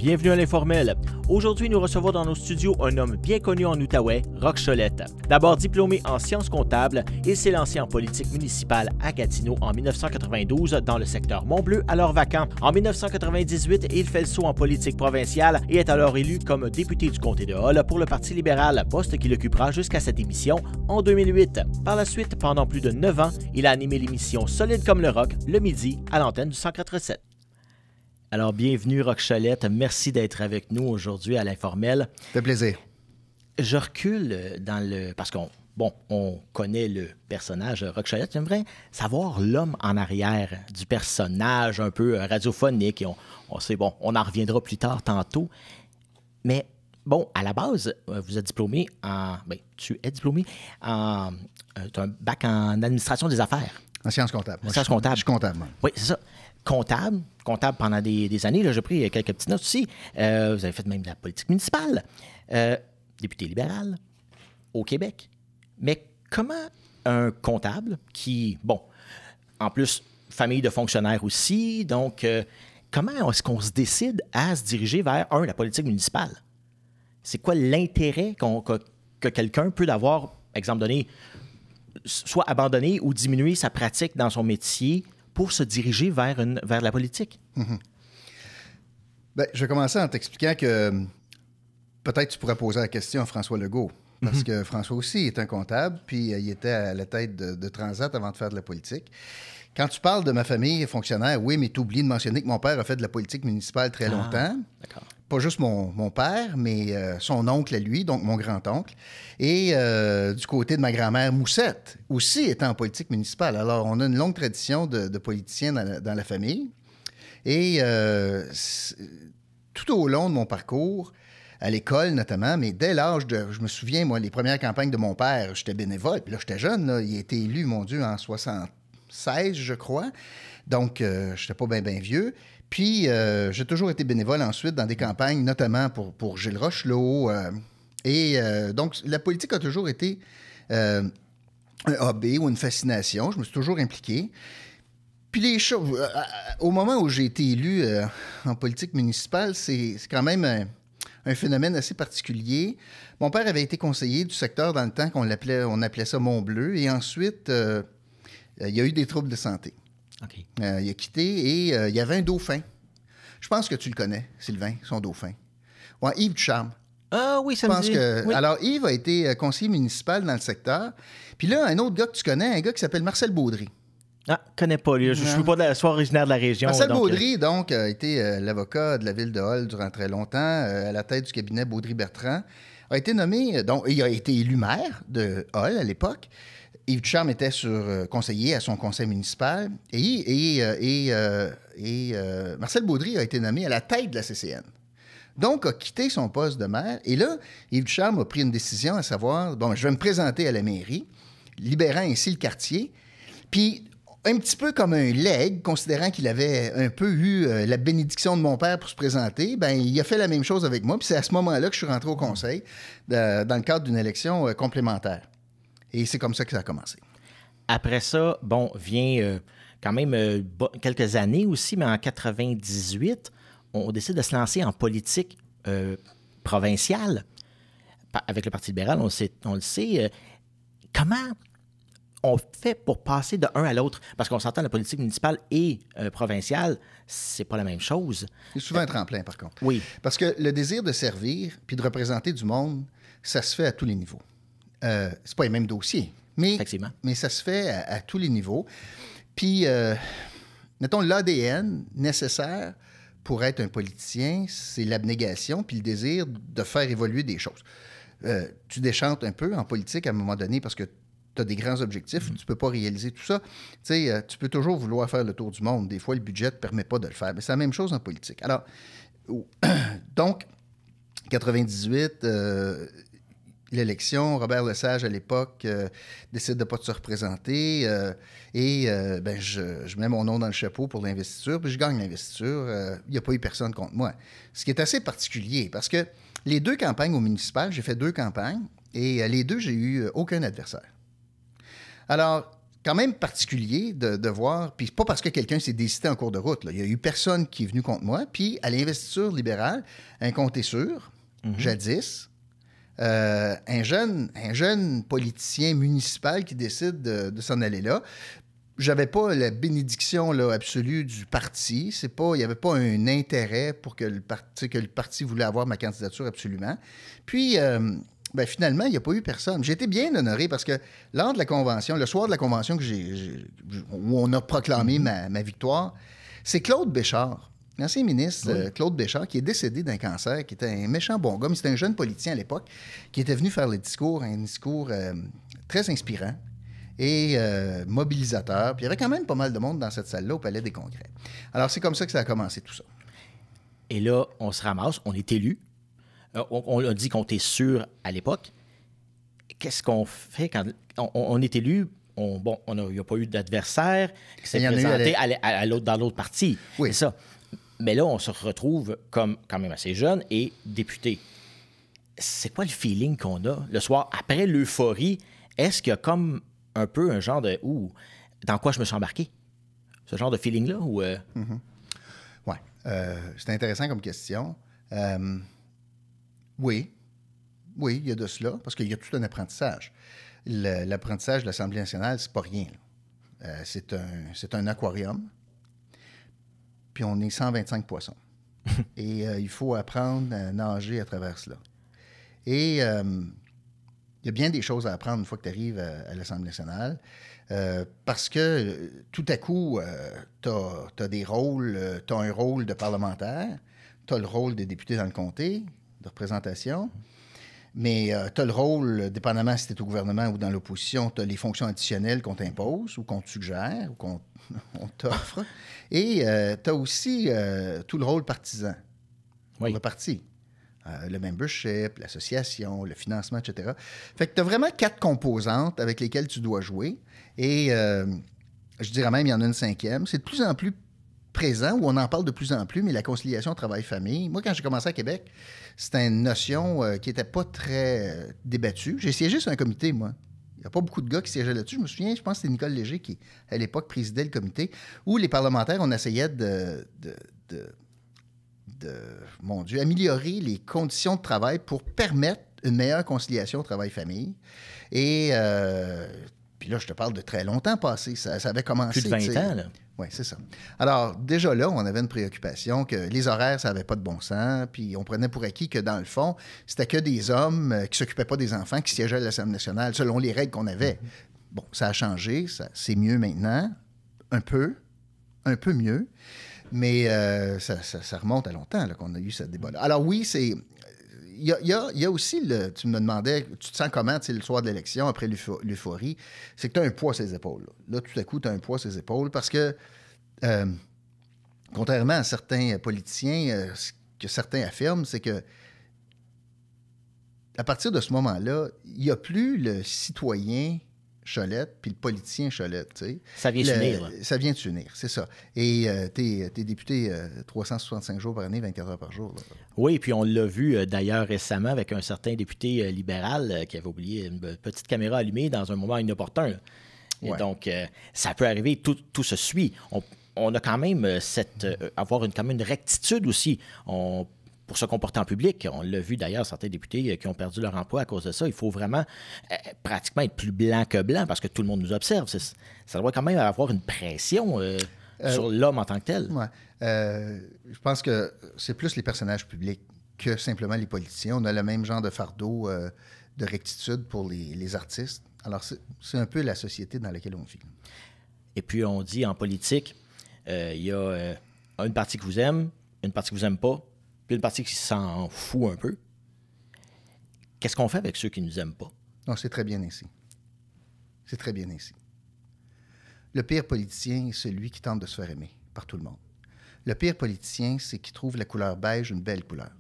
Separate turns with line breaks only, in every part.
Bienvenue à l'Informel. Aujourd'hui, nous recevons dans nos studios un homme bien connu en Outaouais, Roch Cholette. D'abord diplômé en sciences comptables, il s'est lancé en politique municipale à Gatineau en 1992 dans le secteur Mont-Bleu, alors vacant. En 1998, il fait le saut en politique provinciale et est alors élu comme député du comté de Hull pour le Parti libéral, poste qu'il occupera jusqu'à sa démission en 2008. Par la suite, pendant plus de 9 ans, il a animé l'émission Solide comme le rock, le midi, à l'antenne du 104.7. Alors, bienvenue, Roch Cholette. Merci d'être avec nous aujourd'hui à l'Informel.
Ça fait plaisir.
Je recule dans le... Parce qu'on connaît le personnage Roch Cholette. J'aimerais savoir l'homme en arrière du personnage un peu radiophonique. Et on sait, on en reviendra plus tard tantôt. Mais, à la base, vous êtes diplômé en... tu es diplômé en... tu as un bac en administration des affaires.
En sciences comptables.
En sciences comptables.
Je suis comptable, moi.
Oui, c'est ça. Comptable pendant des années. Là, j'ai pris quelques petites notes aussi. Vous avez fait même de la politique municipale. Député libéral au Québec. Mais comment un comptable qui, en plus, famille de fonctionnaires aussi, donc comment est-ce qu'on se décide à se diriger vers, la politique municipale? C'est quoi l'intérêt que quelqu'un peut avoir, exemple donné, soit abandonner ou diminuer sa pratique dans son métier pour se diriger vers la politique?
Mm-hmm. Je vais commencer en t'expliquant que peut-être tu pourrais poser la question à François Legault, parce que François aussi est un comptable, puis il était à la tête de Transat avant de faire de la politique. Quand tu parles de ma famille fonctionnaire, oui, mais tu oublies de mentionner que mon père a fait de la politique municipale très longtemps.
D'accord.
Pas juste mon père, mais son oncle à lui, donc mon grand-oncle. Et du côté de ma grand-mère Moussette, aussi était en politique municipale. Alors, on a une longue tradition de politiciens dans la famille. Et tout au long de mon parcours, à l'école notamment, mais dès l'âge de... Je me souviens, moi, les premières campagnes de mon père, j'étais bénévole. Puis là, j'étais jeune. Là, il a été élu, mon Dieu, en 76, je crois. Donc, je n'étais pas bien vieux. Puis, j'ai toujours été bénévole ensuite dans des campagnes, notamment pour Gilles Rochelot. Donc, la politique a toujours été un hobby ou une fascination. Je me suis toujours impliqué. Puis, les choses... au moment où j'ai été élu en politique municipale, c'est quand même un phénomène assez particulier. Mon père avait été conseiller du secteur dans le temps on appelait ça Mont-Bleu. Et ensuite, il y a eu des troubles de santé.
OK.
Il a quitté et il y avait un dauphin. Je pense que tu le connais, Sylvain, son dauphin. Ouais, Yves Ducharme.
Ah oui, ça me dit. Oui.
Alors, Yves a été conseiller municipal dans le secteur. Puis là, un autre gars que tu connais, un gars qui s'appelle Marcel Baudry.
Ah, je connais pas lui. Je ne suis pas originaire de la région.
Marcel Baudry, donc, a été l'avocat de la ville de Hull durant très longtemps, à la tête du cabinet Baudry-Bertrand. A été nommé, il a été élu maire de Hull à l'époque. Yves Ducharme était conseiller à son conseil municipal et Marcel Baudry a été nommé à la tête de la CCN. Donc, a quitté son poste de maire. Et là, Yves Ducharme a pris une décision à savoir, je vais me présenter à la mairie, libérant ainsi le quartier. Puis, un petit peu comme un legs, considérant qu'il avait un peu eu la bénédiction de mon père pour se présenter, il a fait la même chose avec moi. Puis c'est à ce moment-là que je suis rentré au conseil dans le cadre d'une élection complémentaire. Et c'est comme ça que ça a commencé.
Après ça, vient quand même quelques années aussi, mais en 98, on décide de se lancer en politique provinciale. Avec le Parti libéral, on le sait. Comment on fait pour passer de un à l'autre? Parce qu'on s'entend, la politique municipale et provinciale, c'est pas la même chose.
C'est souvent un tremplin, par contre.
Oui.
Parce que le désir de servir puis de représenter du monde, ça se fait à tous les niveaux. C'est pas les mêmes dossiers, mais ça se fait à tous les niveaux. Puis, mettons, l'ADN nécessaire pour être un politicien, c'est l'abnégation puis le désir de faire évoluer des choses. Tu déchantes un peu en politique à un moment donné parce que tu as des grands objectifs, tu ne peux pas réaliser tout ça. Tu peux toujours vouloir faire le tour du monde. Des fois, le budget ne te permet pas de le faire. Mais c'est la même chose en politique. Alors, donc, 98... l'élection, Robert Lesage, à l'époque, décide de ne pas se représenter je mets mon nom dans le chapeau pour l'investiture, puis je gagne l'investiture. Il n'y a pas eu personne contre moi. Ce qui est assez particulier, parce que les deux campagnes au municipal, j'ai fait 2 campagnes, et les deux, j'ai eu aucun adversaire. Alors, quand même particulier de voir, puis pas parce que quelqu'un s'est décidé en cours de route. Là. Il n'y a eu personne qui est venu contre moi. Puis à l'investiture libérale, un compte est sûr, jadis, un jeune politicien municipal qui décide de s'en aller là. J'avais pas la bénédiction là, absolue du parti. Il n'y avait pas un intérêt pour que le parti voulait avoir ma candidature absolument. Puis, finalement, il n'y a pas eu personne. J'ai été bien honoré parce que lors de la convention, le soir de la convention où on a proclamé ma victoire, c'est Claude Béchard, l'ancien ministre Claude Béchard, qui est décédé d'un cancer, qui était un méchant bon gars, mais c'était un jeune politicien à l'époque, qui était venu faire un discours très inspirant et mobilisateur. Puis il y avait quand même pas mal de monde dans cette salle-là au Palais des Congrès. Alors, c'est comme ça que ça a commencé tout ça.
Et là, on se ramasse, on est élu. On a dit qu'on était sûr à l'époque. Qu'est-ce qu'on fait quand on est élu? Il n'y a pas eu d'adversaire qui s'est présenté dans l'autre parti.
Oui.
C'est ça. Mais là, on se retrouve comme quand même assez jeune et député. C'est quoi le feeling qu'on a le soir après l'euphorie? Est-ce qu'il y a comme un peu un genre de dans quoi je me suis embarqué? Ce genre de feeling-là? Oui.
C'est intéressant comme question. Oui, il y a de cela, parce qu'il y a tout un apprentissage. L'apprentissage de l'Assemblée nationale, c'est pas rien. C'est un aquarium, puis on est 125 poissons. Et il faut apprendre à nager à travers cela. Et il y a bien des choses à apprendre une fois que tu arrives à l'Assemblée nationale, parce que tout à coup, tu as des rôles, tu as un rôle de parlementaire, tu as le rôle des députés dans le comté, de représentation, mais tu as le rôle, dépendamment si tu es au gouvernement ou dans l'opposition, tu as les fonctions additionnelles qu'on t'impose ou qu'on te suggère ou qu'on t'offre. Et tu as aussi tout le rôle partisan pour le parti. Le membership, l'association, le financement, etc. Fait que tu as vraiment 4 composantes avec lesquelles tu dois jouer. Et je dirais même, il y en a une 5e. C'est de plus en plus présent, où on en parle de plus en plus, mais la conciliation travail-famille. Moi, quand j'ai commencé à Québec, c'était une notion qui n'était pas très débattue. J'ai siégé sur un comité, moi. Il n'y a pas beaucoup de gars qui siégeaient là-dessus. Je me souviens, je pense que c'était Nicole Léger qui, à l'époque, présidait le comité, où les parlementaires, on essayait améliorer les conditions de travail pour permettre une meilleure conciliation travail-famille. Et puis là, je te parle de très longtemps passé. Ça avait commencé.
Plus de 20 ans, là.
Oui, c'est ça. Alors, déjà là, on avait une préoccupation que les horaires, ça n'avait pas de bon sens, puis on prenait pour acquis que, dans le fond, c'était que des hommes qui ne s'occupaient pas des enfants qui siégeaient à l'Assemblée nationale, selon les règles qu'on avait. Bon, ça a changé, c'est mieux maintenant, un peu mieux, mais ça remonte à longtemps là, qu'on a eu ce débat-là. Alors oui, c'est... Il y a aussi, tu me demandais, tu te sens comment le soir de l'élection, après l'euphorie, c'est que tu as un poids sur les épaules. Là, tout à coup, tu as un poids sur les épaules parce que, contrairement à certains politiciens, ce que certains affirment, c'est que à partir de ce moment-là, il n'y a plus le citoyen Cholette puis le politicien Cholette, tu sais.
Ça vient s'unir.
Ça vient de s'unir, c'est ça. Et t'es député 365 jours par année, 24 heures par jour. Là.
Oui, puis on l'a vu d'ailleurs récemment avec un certain député libéral qui avait oublié une petite caméra allumée dans un moment inopportun. Là. Et donc, ça peut arriver, tout se suit. On a quand même avoir quand même une rectitude aussi. Pour se comporter en public. On l'a vu d'ailleurs, certains députés qui ont perdu leur emploi à cause de ça. Il faut vraiment pratiquement être plus blanc que blanc parce que tout le monde nous observe. Ça doit quand même avoir une pression sur l'homme en tant que tel.
Ouais. Je pense que c'est plus les personnages publics que simplement les politiciens. On a le même genre de fardeau de rectitude pour les artistes. Alors, c'est un peu la société dans laquelle on vit.
Et puis, on dit en politique, il y a une partie qui vous aime, une partie qui vous aime pas, puis une partie qui s'en fout un peu. Qu'est-ce qu'on fait avec ceux qui ne nous aiment pas?
Non, c'est très bien ainsi. C'est très bien ainsi. Le pire politicien est celui qui tente de se faire aimer par tout le monde. Le pire politicien, c'est qui trouve la couleur beige une belle couleur.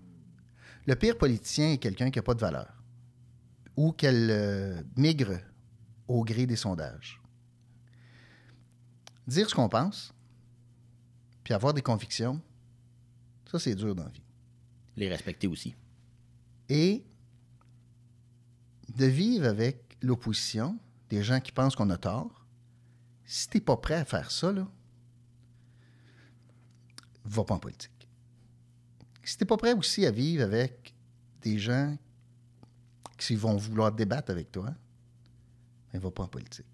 Le pire politicien est quelqu'un qui n'a pas de valeur ou qu'elle migre au gré des sondages. Dire ce qu'on pense, puis avoir des convictions, ça, c'est dur dans la vie.
Les respecter aussi.
Et de vivre avec l'opposition, des gens qui pensent qu'on a tort, Si tu n'es pas prêt à faire ça, là, va pas en politique. Si tu n'es pas prêt aussi à vivre avec des gens qui vont vouloir débattre avec toi, ben, va pas en politique.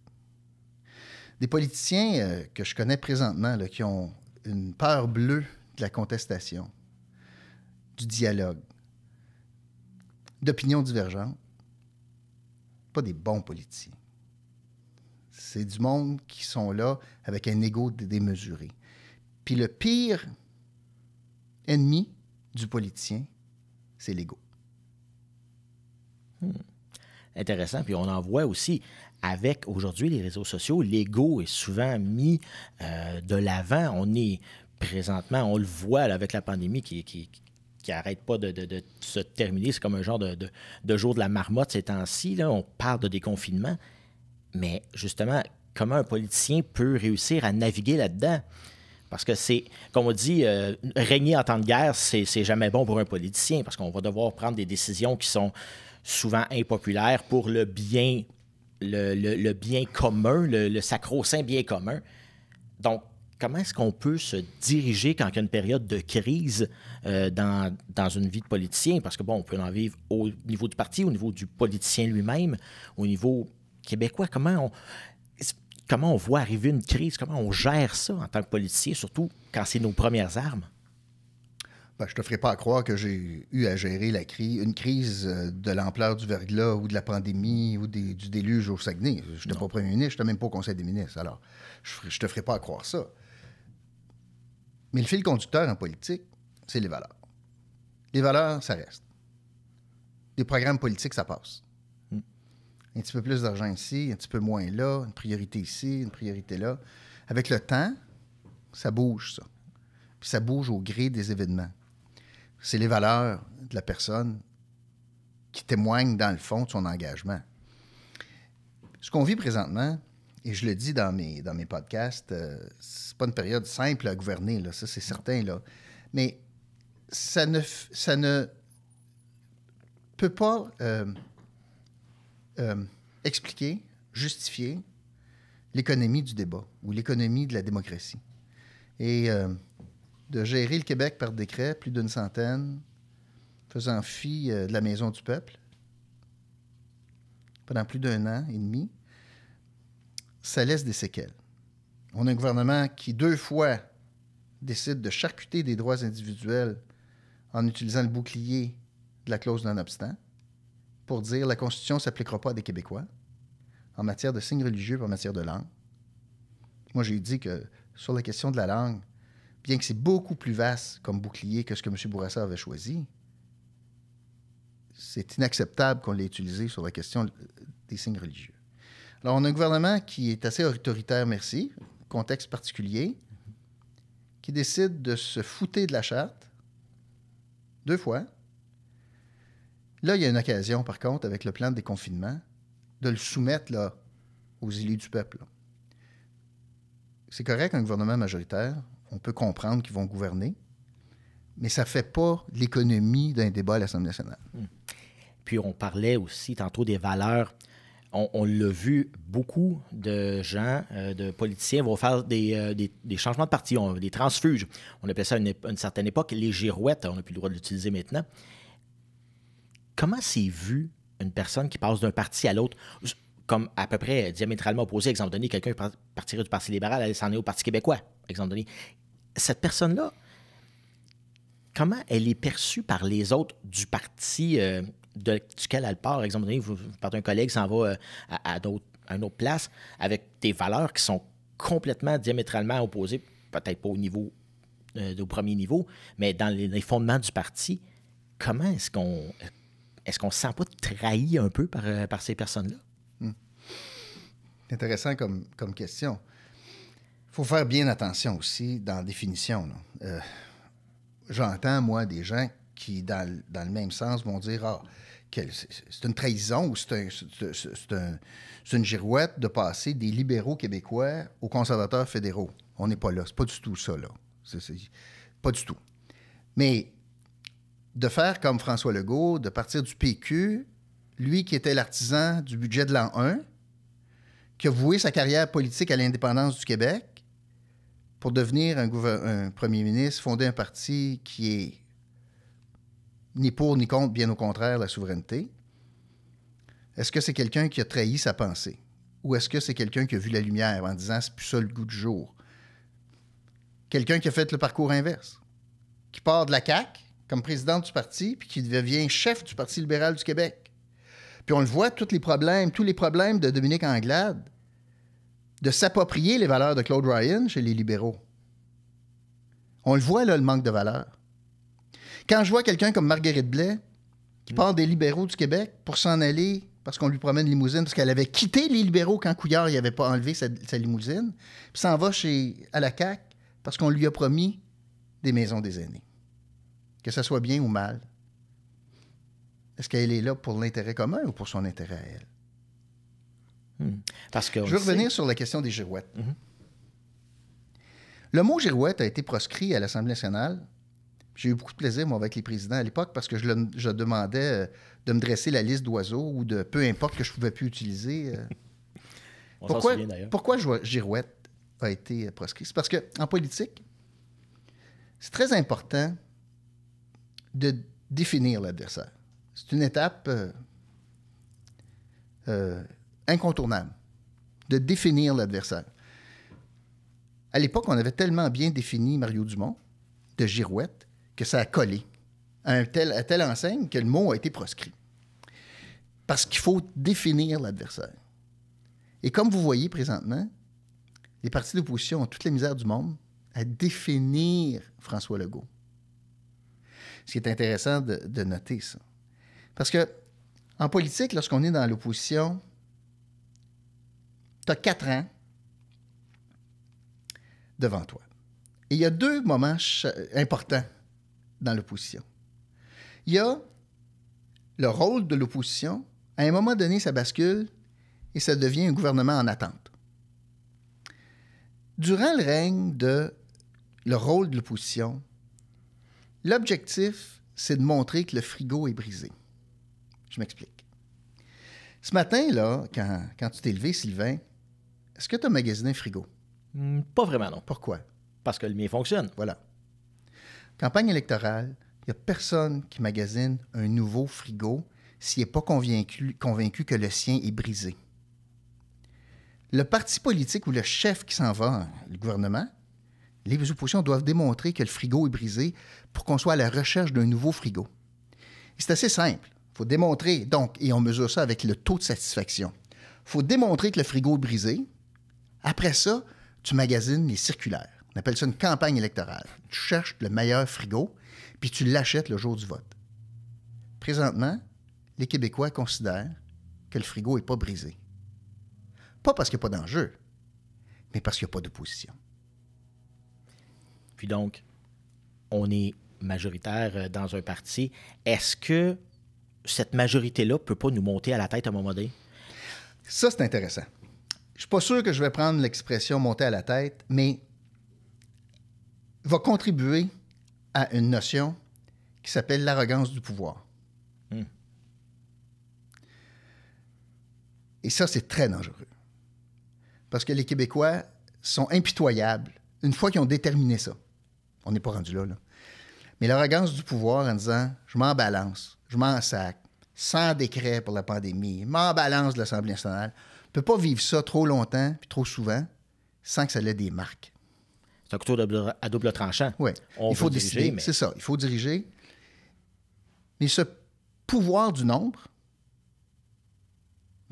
Des politiciens que je connais présentement, là, qui ont une peur bleue de la contestation, du dialogue, d'opinions divergentes, pas des bons politiciens. C'est du monde qui sont là avec un ego démesuré. Puis le pire ennemi du politicien, c'est l'ego.
Intéressant. Puis on en voit aussi, avec aujourd'hui les réseaux sociaux, l'ego est souvent mis de l'avant. On est présentement, on le voit là, avec la pandémie qui n'arrête pas de se terminer. C'est comme un genre de jour de la marmotte ces temps-ci. Là. On parle de déconfinement. Mais justement, comment un politicien peut réussir à naviguer là-dedans? Parce que c'est, comme on dit, régner en temps de guerre, c'est jamais bon pour un politicien parce qu'on va devoir prendre des décisions qui sont souvent impopulaires pour le bien, le bien commun, le sacro-saint bien commun. Donc, comment est-ce qu'on peut se diriger quand il y a une période de crise dans une vie de politicien? Parce que, bon, on peut en vivre au niveau du parti, au niveau du politicien lui-même, au niveau québécois. Comment on voit arriver une crise? Comment on gère ça en tant que politicien, surtout quand c'est nos premières armes?
Ben, je ne te ferai pas croire que j'ai eu à gérer une crise de l'ampleur du verglas ou de la pandémie ou du déluge au Saguenay. Je n'étais pas premier ministre, je n'étais même pas au Conseil des ministres. Alors, je ne te ferai pas croire ça. Mais le fil conducteur en politique, c'est les valeurs. Les valeurs, ça reste. Les programmes politiques, ça passe. Un petit peu plus d'argent ici, un petit peu moins là, une priorité ici, une priorité là. Avec le temps, ça bouge, ça. Puis ça bouge au gré des événements. C'est les valeurs de la personne qui témoignent, dans le fond, de son engagement. Ce qu'on vit présentement, et je le dis dans mes podcasts, c'est pas une période simple à gouverner, là, ça c'est certain, là. Mais ça ne peut pas expliquer, justifier l'économie du débat ou l'économie de la démocratie. Et de gérer le Québec par décret, plus d'une centaine, faisant fi de la Maison du peuple, pendant plus d'1 an et demi, ça laisse des séquelles. On a un gouvernement qui, 2 fois, décide de charcuter des droits individuels en utilisant le bouclier de la clause non-obstant pour dire que la Constitution ne s'appliquera pas à des Québécois en matière de signes religieux et en matière de langue. Moi, j'ai dit que sur la question de la langue, bien que c'est beaucoup plus vaste comme bouclier que ce que M. Bourassa avait choisi, c'est inacceptable qu'on l'ait utilisé sur la question des signes religieux. Alors, on a un gouvernement qui est assez autoritaire, merci, contexte particulier, qui décide de se fouter de la charte 2 fois. Là, il y a une occasion, par contre, avec le plan de déconfinement, de le soumettre là, aux élus du peuple. Là. C'est correct, un gouvernement majoritaire, on peut comprendre qu'ils vont gouverner, mais ça ne fait pas l'économie d'un débat à l'Assemblée nationale.
Puis on parlait aussi tantôt des valeurs. On l'a vu, beaucoup de gens, de politiciens vont faire des changements de parti, des transfuges. On appelait ça à une certaine époque les girouettes. On n'a plus le droit de l'utiliser maintenant. Comment c'est vu une personne qui passe d'un parti à l'autre, comme à peu près diamétralement opposé, exemple donné, quelqu'un partirait du Parti libéral, elle s'en est au Parti québécois, exemple donné. Cette personne-là, comment elle est perçue par les autres du parti duquel elle part? Exemple donné, vous partez un collègue s'en va à une autre place avec des valeurs qui sont complètement diamétralement opposées, peut-être pas au niveau au premier niveau, mais dans les fondements du parti. Comment est-ce qu'on ne se sent pas trahi un peu par ces personnes-là?
C'est intéressant comme question. Il faut faire bien attention aussi dans la définition. J'entends, moi, des gens qui, dans le même sens, vont dire c'est une trahison ou c'est une girouette de passer des libéraux québécois aux conservateurs fédéraux. On n'est pas là. C'est pas du tout ça, là. Pas du tout. Mais de faire comme François Legault, de partir du PQ, lui qui était l'artisan du budget de l'an 1, qui a voué sa carrière politique à l'indépendance du Québec pour devenir un premier ministre, fonder un parti qui est ni pour ni contre, bien au contraire, la souveraineté? Est-ce que c'est quelqu'un qui a trahi sa pensée? Ou est-ce que c'est quelqu'un qui a vu la lumière en disant « c'est plus ça le goût du jour ». Quelqu'un qui a fait le parcours inverse, qui part de la CAQ comme président du parti, puis qui devient chef du Parti libéral du Québec. Puis on le voit, tous les problèmes de Dominique Anglade, de s'approprier les valeurs de Claude Ryan chez les libéraux. On le voit, là, le manque de valeurs. Quand je vois quelqu'un comme Marguerite Blais, qui part des libéraux du Québec pour s'en aller parce qu'on lui promet une limousine, parce qu'elle avait quitté les libéraux quand Couillard n'avait pas enlevé sa limousine, puis s'en va à la CAQ parce qu'on lui a promis des maisons des aînés. Que ça soit bien ou mal. Est-ce qu'elle est là pour l'intérêt commun ou pour son intérêt à elle?
Parce que
je veux revenir sur la question des girouettes. Le mot girouette a été proscrit à l'Assemblée nationale. J'ai eu beaucoup de plaisir, moi, avec les présidents à l'époque, parce que je demandais de me dresser la liste d'oiseaux ou de peu importe que je ne pouvais plus utiliser. Pourquoi girouette a été proscrit? C'est parce qu'en politique, c'est très important de définir l'adversaire. C'est une étape incontournable de définir l'adversaire. À l'époque, on avait tellement bien défini Mario Dumont de girouette que ça a collé à telle enseigne que le mot a été proscrit. Parce qu'il faut définir l'adversaire. Et comme vous voyez présentement, les partis d'opposition ont toute la misère du monde à définir François Legault. Ce qui est intéressant de noter ça. Parce que en politique, lorsqu'on est dans l'opposition, tu as 4 ans devant toi. Et il y a 2 moments importants dans l'opposition. Il y a le rôle de l'opposition. À un moment donné, ça bascule et ça devient un gouvernement en attente. Durant le règne le rôle de l'opposition, l'objectif, c'est de montrer que le frigo est brisé. Je m'explique. Ce matin, là, quand tu t'es levé, Sylvain, est-ce que tu as magasiné un frigo?
Pas vraiment, non.
Pourquoi?
Parce que le mien fonctionne.
Voilà. Campagne électorale, il n'y a personne qui magasine un nouveau frigo s'il n'est pas convaincu que le sien est brisé. Le parti politique ou le chef qui s'en va, le gouvernement, les oppositions doivent démontrer que le frigo est brisé pour qu'on soit à la recherche d'un nouveau frigo. Et c'est assez simple. Il faut démontrer, donc, et on mesure ça avec le taux de satisfaction. Il faut démontrer que le frigo est brisé. Après ça, tu magasines les circulaires. On appelle ça une campagne électorale. Tu cherches le meilleur frigo, puis tu l'achètes le jour du vote. Présentement, les Québécois considèrent que le frigo n'est pas brisé. Pas parce qu'il n'y a pas d'enjeu, mais parce qu'il n'y a pas d'opposition.
Puis donc, on est majoritaire dans un parti. Est-ce que cette majorité-là ne peut pas nous monter à la tête à un moment donné?
Ça, c'est intéressant. Je ne suis pas sûr que je vais prendre l'expression « monter à la tête », mais va contribuer à une notion qui s'appelle l'arrogance du pouvoir. Et ça, c'est très dangereux. Parce que les Québécois sont impitoyables une fois qu'ils ont déterminé ça. On n'est pas rendu là. Mais l'arrogance du pouvoir en disant « je m'en balance, je m'en sac, sans décret pour la pandémie, m'en balance de l'Assemblée nationale », ne peut pas vivre ça trop longtemps puis trop souvent sans que ça ait des marques.
C'est un couteau à double tranchant.
Oui, il faut décider, mais... c'est ça, il faut diriger. Mais ce pouvoir du nombre,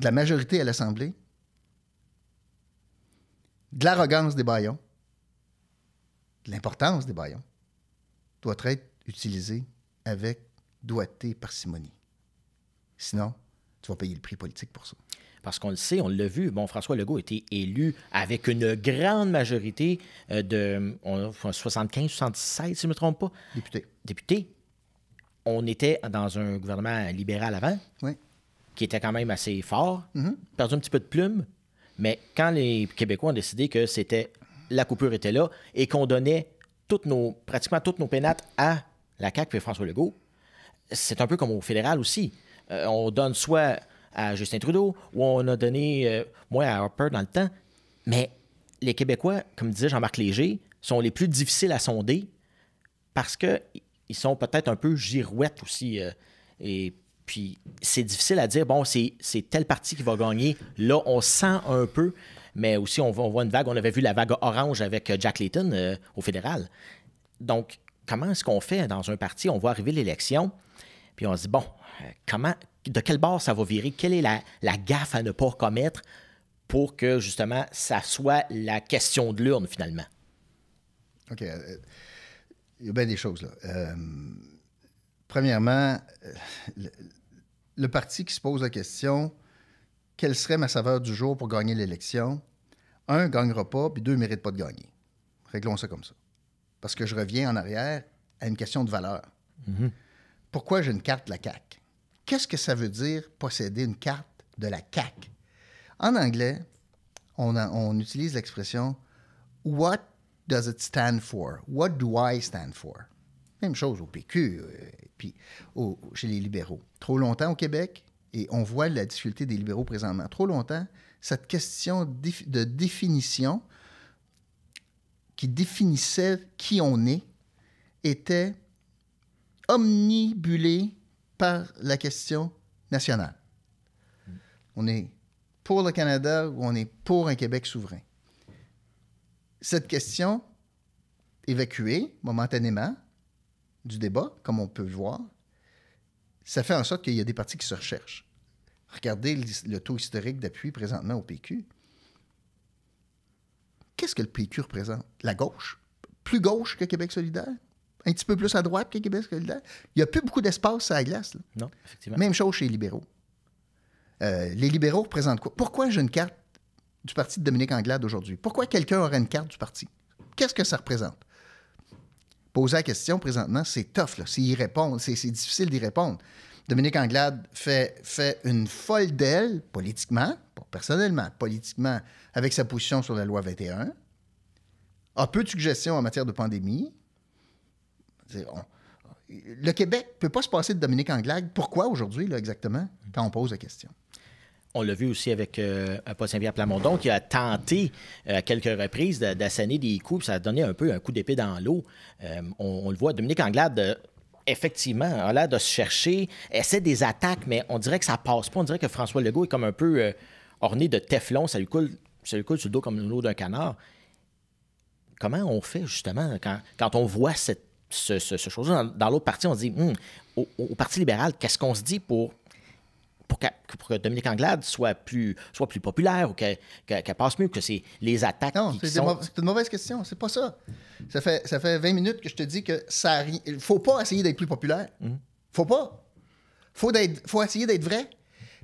de la majorité à l'Assemblée, de l'arrogance des bâillons, de l'importance des bâillons, doit être utilisé avec doigté et parcimonie. Sinon, tu vas payer le prix politique pour ça.
Parce qu'on le sait, on l'a vu, bon, François Legault a été élu avec une grande majorité de 75-76, si je ne me trompe pas. Député. On était dans un gouvernement libéral avant, qui était quand même assez fort, perdu un petit peu de plume, mais quand les Québécois ont décidé que la coupure était là et qu'on donnait pratiquement toutes nos pénates à la CAQ et François Legault, c'est un peu comme au fédéral aussi. On donne soit à Justin Trudeau ou on a donné moins à Harper dans le temps. Mais les Québécois, comme disait Jean-Marc Léger, sont les plus difficiles à sonder parce qu'ils sont peut-être un peu girouettes aussi. Et puis, c'est difficile à dire, bon, c'est tel parti qui va gagner. Là, on sent un peu, mais aussi, on voit une vague. On avait vu la vague orange avec Jack Layton au fédéral. Donc, comment est-ce qu'on fait dans un parti? On voit arriver l'élection, puis on se dit, bon, de quel bord ça va virer? Quelle est la gaffe à ne pas commettre pour que, justement, ça soit la question de l'urne, finalement?
OK. Il y a bien des choses, là. Premièrement, le parti qui se pose la question, quelle serait ma saveur du jour pour gagner l'élection? 1, ne gagnera pas, puis 2, ne mérite pas de gagner. Réglons ça comme ça. Parce que je reviens en arrière à une question de valeur. Mm-hmm. Pourquoi j'ai une carte de la CAQ? Qu'est-ce que ça veut dire posséder une carte de la CAQ? En anglais, on utilise l'expression « What does it stand for? What do I stand for? » Même chose au PQ, puis chez les libéraux. Trop longtemps au Québec, et on voit la difficulté des libéraux présentement, trop longtemps, cette question de définition qui définissait qui on est était omnibulée par la question nationale. On est pour le Canada ou on est pour un Québec souverain. Cette question, évacuée momentanément du débat, comme on peut le voir, ça fait en sorte qu'il y a des partis qui se recherchent. Regardez le taux historique d'appui présentement au PQ. Qu'est-ce que le PQ représente? La gauche? Plus gauche que Québec solidaire? Un petit peu plus à droite que Québec solidaire? Il n'y a plus beaucoup d'espace à la glace. Là.
Non, effectivement.
Même chose chez les libéraux. Les libéraux représentent quoi? Pourquoi j'ai une carte du parti de Dominique Anglade aujourd'hui? Pourquoi quelqu'un aurait une carte du parti? Qu'est-ce que ça représente? Poser la question présentement, c'est tough, là. C'est y répondre, c'est difficile d'y répondre. Dominique Anglade fait une folle d'aile, politiquement, pas personnellement, politiquement, avec sa position sur la loi 21, a peu de suggestions en matière de pandémie. Le Québec ne peut pas se passer de Dominique Anglade. Pourquoi aujourd'hui, là, exactement, quand on pose la question?
On l'a vu aussi avec Paul Saint-Pierre Plamondon qui a tenté à quelques reprises d'asséner des coups, puis ça a donné un peu un coup d'épée dans l'eau. On le voit, Dominique Anglade, effectivement, a l'air de se chercher, essaie des attaques, mais on dirait que ça passe pas. On dirait que François Legault est comme un peu orné de téflon, ça lui coule sur le dos comme l'eau d'un canard. Comment on fait, justement, quand on voit ce chose-là dans l'autre parti, on se dit, au Parti libéral, qu'est-ce qu'on se dit pour que Dominique Anglade soit plus populaire ou qu'elle passe mieux, que c'est les attaques
c'est une mauvaise question. C'est pas ça. Ça fait 20 minutes que je te dis que ça il faut pas essayer d'être plus populaire. Faut pas. Faut essayer d'être vrai.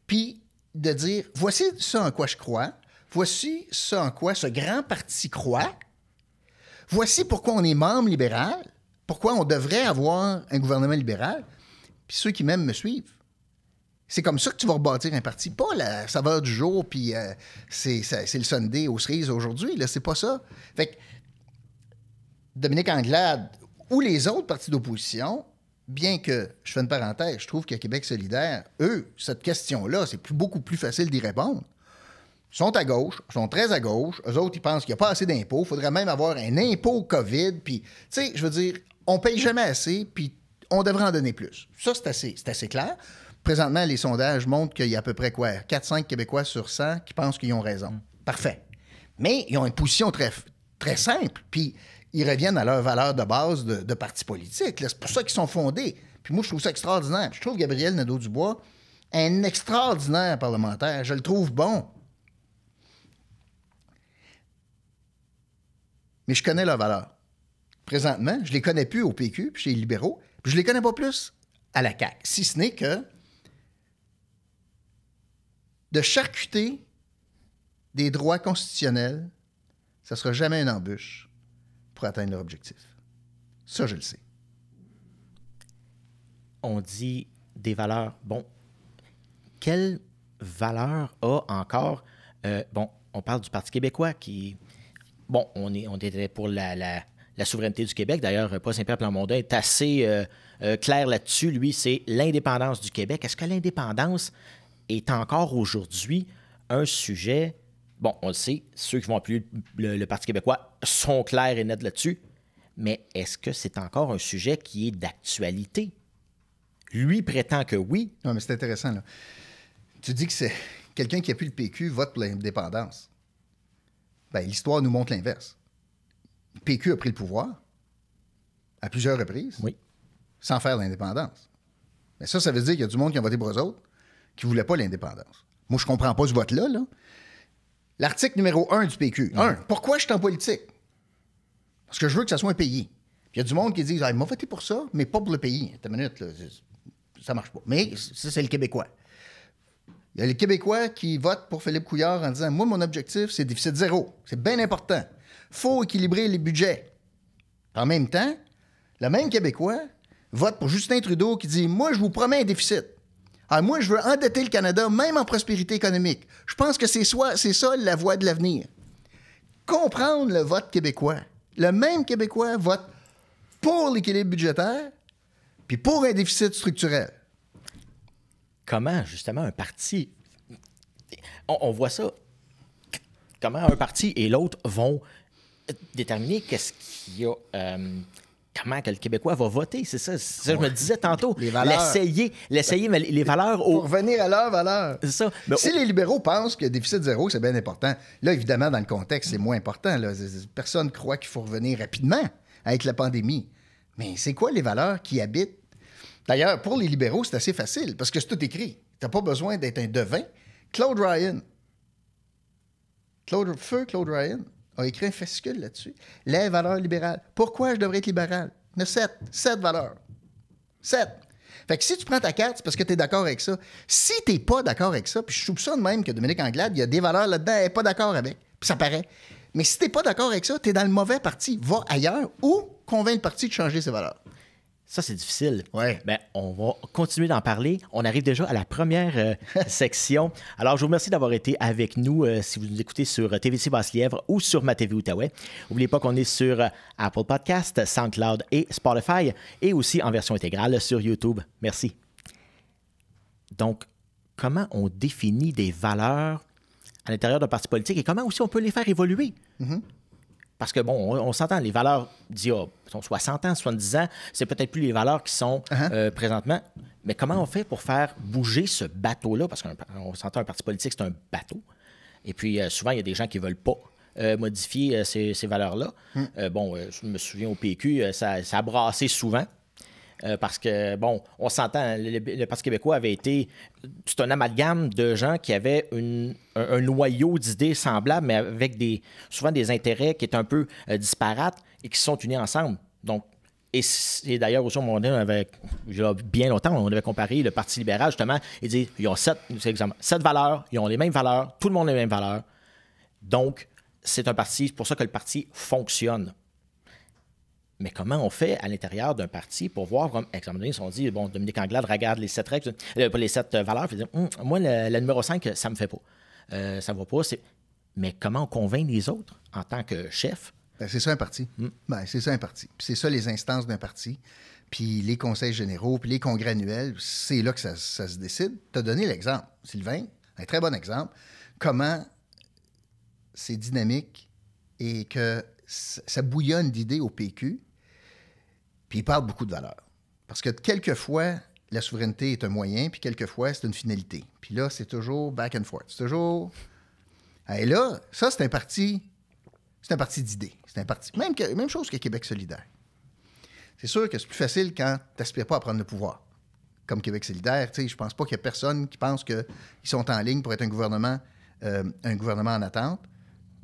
Puis de dire, voici ce en quoi je crois. Voici ce en quoi ce grand parti croit. Voici pourquoi on est membre libéral. Pourquoi on devrait avoir un gouvernement libéral. Puis ceux qui m'aiment me suivent. C'est comme ça que tu vas rebâtir un parti. Pas la saveur du jour, puis c'est le Sunday aux cerises aujourd'hui. Là, c'est pas ça. Fait que Dominique Anglade ou les autres partis d'opposition, bien que, je fais une parenthèse, je trouve que Québec solidaire, eux, cette question-là, c'est beaucoup plus facile d'y répondre. Ils sont à gauche, ils sont très à gauche. Eux autres, ils pensent qu'il n'y a pas assez d'impôts. Il faudrait même avoir un impôt COVID. Puis, tu sais, je veux dire, on paye jamais assez, puis on devrait en donner plus. Ça, c'est assez clair. Présentement, les sondages montrent qu'il y a à peu près 4-5 Québécois sur 100 qui pensent qu'ils ont raison. Parfait. Mais ils ont une position très, très simple, puis ils reviennent à leur valeur de base de parti politique. C'est pour ça qu'ils sont fondés. Puis moi, je trouve ça extraordinaire. Je trouve Gabriel Nadeau-Dubois un extraordinaire parlementaire. Je le trouve bon. Mais je connais leurs valeurs. Présentement, je les connais plus au PQ, puis chez les libéraux, puis je les connais pas plus à la CAQ. Si ce n'est que de charcuter des droits constitutionnels, ça ne sera jamais une embûche pour atteindre leur objectif. Ça, je le sais.
On dit des valeurs. Bon, quelle valeur a encore... on parle du Parti québécois qui... Bon, on était pour la souveraineté du Québec. D'ailleurs, Paul Saint-Pierre Plamondon est assez clair là-dessus. Lui, c'est l'indépendance du Québec. Est-ce que l'indépendance est encore aujourd'hui un sujet... Bon, on le sait, ceux qui vont appuyer le Parti québécois sont clairs et nets là-dessus, mais est-ce que c'est encore un sujet qui est d'actualité? Lui prétend que oui.
Non, mais c'est intéressant, là. Tu dis que c'est quelqu'un qui appuie le PQ vote pour l'indépendance. Bien, l'histoire nous montre l'inverse. Le PQ a pris le pouvoir à plusieurs reprises,
Oui.
sans faire l'indépendance. Mais ça veut dire qu'il y a du monde qui a voté pour eux autres qui ne voulait pas l'indépendance. Moi, je ne comprends pas ce vote-là, là. L'article numéro 1 du PQ. 1. Pourquoi je suis en politique? Parce que je veux que ça soit un pays. Puis il y a du monde qui dit il m'a voté pour ça, mais pas pour le pays. Attends une minute, là, ça marche pas. Mais ça, c'est le Québécois. Il y a les Québécois qui votent pour Philippe Couillard en disant moi, mon objectif, c'est déficit zéro. C'est bien important. Il faut équilibrer les budgets. En même temps, le même Québécois vote pour Justin Trudeau qui dit moi, je vous promets un déficit. Alors moi, je veux endetter le Canada, même en prospérité économique. Je pense que c'est ça la voie de l'avenir. Comprendre le vote québécois. Le même Québécois vote pour l'équilibre budgétaire puis pour un déficit structurel.
Comment, justement, un parti... On voit ça. Comment un parti et l'autre vont déterminer qu'est-ce qu'il y a... comment que le Québécois va voter, c'est ça. Je me disais tantôt.
Les valeurs.
L'essayer, mais les valeurs...
Pour revenir à leurs valeurs.
C'est ça. Mais
si les libéraux pensent que déficit zéro, c'est bien important, là, évidemment, dans le contexte, c'est moins important. Là. Personne ne croit qu'il faut revenir rapidement avec la pandémie. Mais c'est quoi les valeurs qui habitent? D'ailleurs, pour les libéraux, c'est assez facile, parce que c'est tout écrit. Tu n'as pas besoin d'être un devin. Claude Ryan, Claude Ryan, a écrit un fascicule là-dessus. Les valeurs libérales. Pourquoi je devrais être libéral? Il y en a 7 valeurs. 7. Fait que si tu prends ta carte, c'est parce que tu es d'accord avec ça. Si tu n'es pas d'accord avec ça, puis je soupçonne même que Dominique Anglade, il y a des valeurs là-dedans, elle n'est pas d'accord avec, puis ça paraît. Mais si tu n'es pas d'accord avec ça, tu es dans le mauvais parti. Va ailleurs ou convainc le parti de changer ses valeurs.
ça, c'est difficile.
Ouais.
Ben, on va continuer d'en parler. On arrive déjà à la première section. Alors, je vous remercie d'avoir été avec nous si vous nous écoutez sur TVC Basse-Lièvre ou sur ma TV Outaouais. N'oubliez pas qu'on est sur Apple Podcast, SoundCloud et Spotify et aussi en version intégrale sur YouTube. Merci. Donc, comment on définit des valeurs à l'intérieur d'un parti politique et comment aussi on peut les faire évoluer?
Mm-hmm.
Parce que, bon, on s'entend, les valeurs d'il y a 60 ans, 70 ans, c'est peut-être plus les valeurs qui sont présentement. Mais comment on fait pour faire bouger ce bateau-là? Parce qu'on s'entend, un parti politique, c'est un bateau. Et puis, souvent, il y a des gens qui ne veulent pas modifier ces valeurs-là. Bon, je me souviens au PQ, ça a brassé souvent. Parce que, bon, on s'entend, le Parti québécois avait été... C'est un amalgame de gens qui avaient un noyau d'idées semblables, mais avec souvent des intérêts qui étaient un peu disparates et qui sont unis ensemble. Donc, et d'ailleurs, aussi, au moment donné, il y a bien longtemps, on avait comparé le Parti libéral, justement, et dit ils ont 7 valeurs, ils ont les mêmes valeurs, tout le monde a les mêmes valeurs. Donc, c'est un parti, c'est pour ça que le parti fonctionne. Mais comment on fait à l'intérieur d'un parti pour voir, comme, exemple, si on dit, bon, Dominique Anglade regarde les 7 règles, les 7 valeurs, puis dit, moi, la numéro 5, ça me fait pas. Ça ne va pas. Mais comment on convainc les autres en tant que chef?
Ben, c'est ça un parti. C'est ça un parti. Puis c'est ça les instances d'un parti. Puis les conseils généraux, puis les congrès annuels, c'est là que ça se décide. Tu as donné l'exemple, Sylvain, un très bon exemple. Comment c'est dynamique et que ça bouillonne d'idées au PQ, puis il parle beaucoup de valeurs. Parce que quelquefois, la souveraineté est un moyen, puis quelquefois, c'est une finalité. Puis là, c'est toujours back and forth. C'est toujours... Et là, ça, c'est un parti d'idées. C'est un parti... Même chose que Québec solidaire. C'est sûr que c'est plus facile quand tu n'aspires pas à prendre le pouvoir. Comme Québec solidaire, tu sais, je pense pas qu'il y a personne qui pense qu'ils sont en ligne pour être un gouvernement en attente.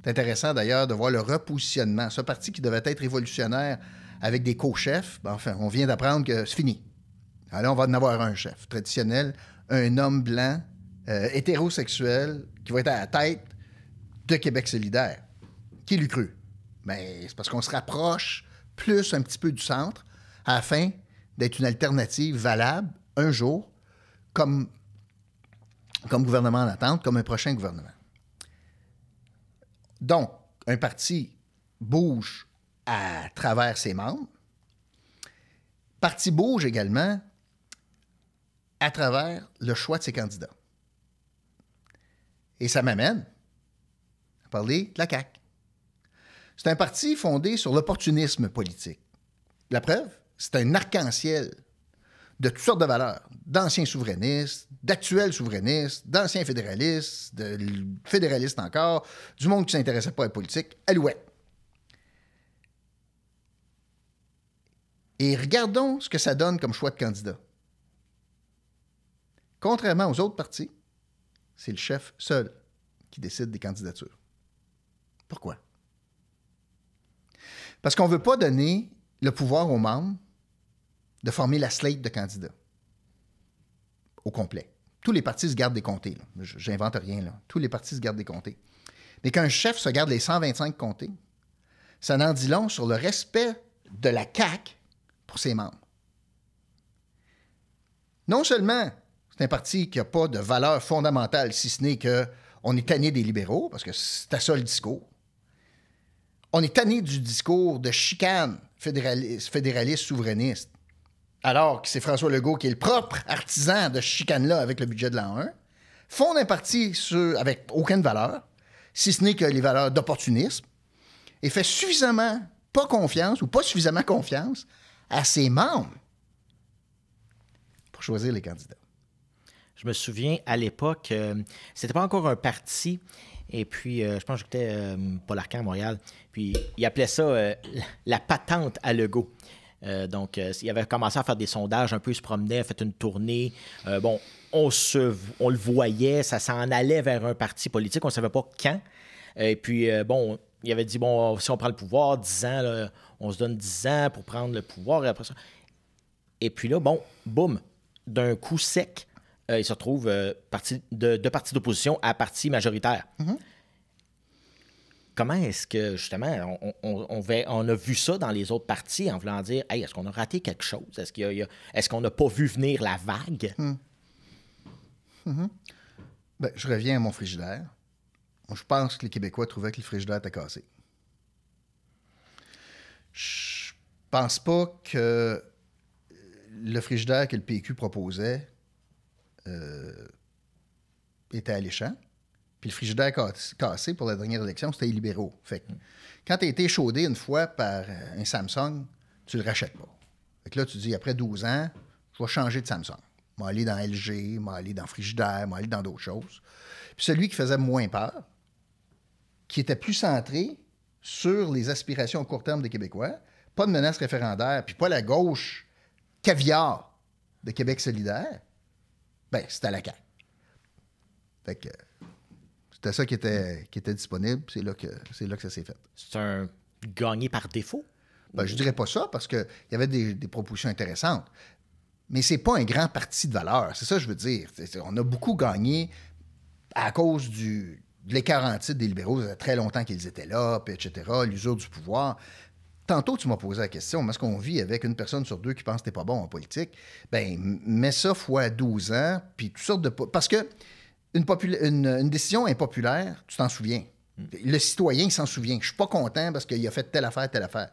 C'est intéressant, d'ailleurs, de voir le repositionnement. Ce parti qui devait être révolutionnaire avec des co-chefs, ben, enfin, on vient d'apprendre que c'est fini. Alors, on va en avoir un chef traditionnel, un homme blanc, hétérosexuel, qui va être à la tête de Québec solidaire. Qui l'eût cru? Mais c'est parce qu'on se rapproche plus un petit peu du centre afin d'être une alternative valable un jour comme gouvernement en attente, comme un prochain gouvernement. Donc, un parti bouge à travers ses membres. Parti bouge également à travers le choix de ses candidats. Et ça m'amène à parler de la CAQ. C'est un parti fondé sur l'opportunisme politique. La preuve, c'est un arc-en-ciel de toutes sortes de valeurs, d'anciens souverainistes, d'actuels souverainistes, d'anciens fédéralistes, de fédéralistes encore, du monde qui ne s'intéressait pas à la politique, alouette. Et regardons ce que ça donne comme choix de candidat. Contrairement aux autres partis, c'est le chef seul qui décide des candidatures. Pourquoi? Parce qu'on ne veut pas donner le pouvoir aux membres de former la slate de candidats au complet. Tous les partis se gardent des comtés. Là. J'invente rien. Là. Tous les partis se gardent des comtés. Mais qu'un chef se garde les 125 comtés, ça n'en dit long sur le respect de la CAQ pour ses membres. Non seulement c'est un parti qui n'a pas de valeur fondamentale, si ce n'est qu'on est tanné des libéraux, parce que c'était ça le discours. On est tanné du discours de chicane fédéraliste souverainiste. Alors que c'est François Legault qui est le propre artisan de ce chicane-là avec le budget de l'an 1, fonde un parti avec aucune valeur, si ce n'est que les valeurs d'opportunisme, et fait suffisamment pas confiance ou pas suffisamment confiance à ses membres pour choisir les candidats.
Je me souviens, à l'époque, c'était pas encore un parti, et puis je pense que j'écoutais Paul Arcand à Montréal, puis il appelait ça la patente à Legault. Donc, il avait commencé à faire des sondages, un peu, il se promenait, a fait une tournée. On le voyait, ça s'en allait vers un parti politique, on ne savait pas quand. Et puis, il avait dit, si on prend le pouvoir, 10 ans, là, on se donne 10 ans pour prendre le pouvoir. Et après ça. Et puis là, boum, d'un coup sec, il se retrouve de parti d'opposition à parti majoritaire. Mm-hmm. Comment est-ce que, justement, on a vu ça dans les autres partis en voulant dire, hey, est-ce qu'on a raté quelque chose? Est-ce qu'on n'a pas vu venir la vague?
Mm-hmm. Ben, je reviens à mon frigidaire. Je pense que les Québécois trouvaient que le frigidaire était cassé. Je pense pas que le frigidaire que le PQ proposait était alléchant. Puis le frigidaire cassé pour la dernière élection, c'était les libéraux. Fait que quand tu as été échaudé une fois par un Samsung, tu le rachètes pas. Fait que là, tu dis, après 12 ans, je vais changer de Samsung. Je vais aller dans LG, je vais aller dans frigidaire, je vais aller dans d'autres choses. Puis celui qui faisait moins peur, qui était plus centré sur les aspirations à court terme des Québécois, pas de menace référendaire, puis pas la gauche caviar de Québec solidaire, ben c'était la CAQ. Fait que c'était ça qui était disponible, c'est là que ça s'est fait.
C'est un gagné par défaut?
Ben, je dirais pas ça, parce qu'il y avait des propositions intéressantes. Mais c'est pas un grand parti de valeur, c'est ça que je veux dire. On a beaucoup gagné à cause de l'écart en titre des libéraux. Ça faisait très longtemps qu'ils étaient là, puis etc., l'usure du pouvoir. Tantôt, tu m'as posé la question, est-ce qu'on vit avec une personne sur deux qui pense que t'es pas bon en politique? Ben, mets ça fois 12 ans, puis toutes sortes de... Parce que une décision impopulaire, tu t'en souviens. Le citoyen, il s'en souvient. Je suis pas content parce qu'il a fait telle affaire, telle affaire.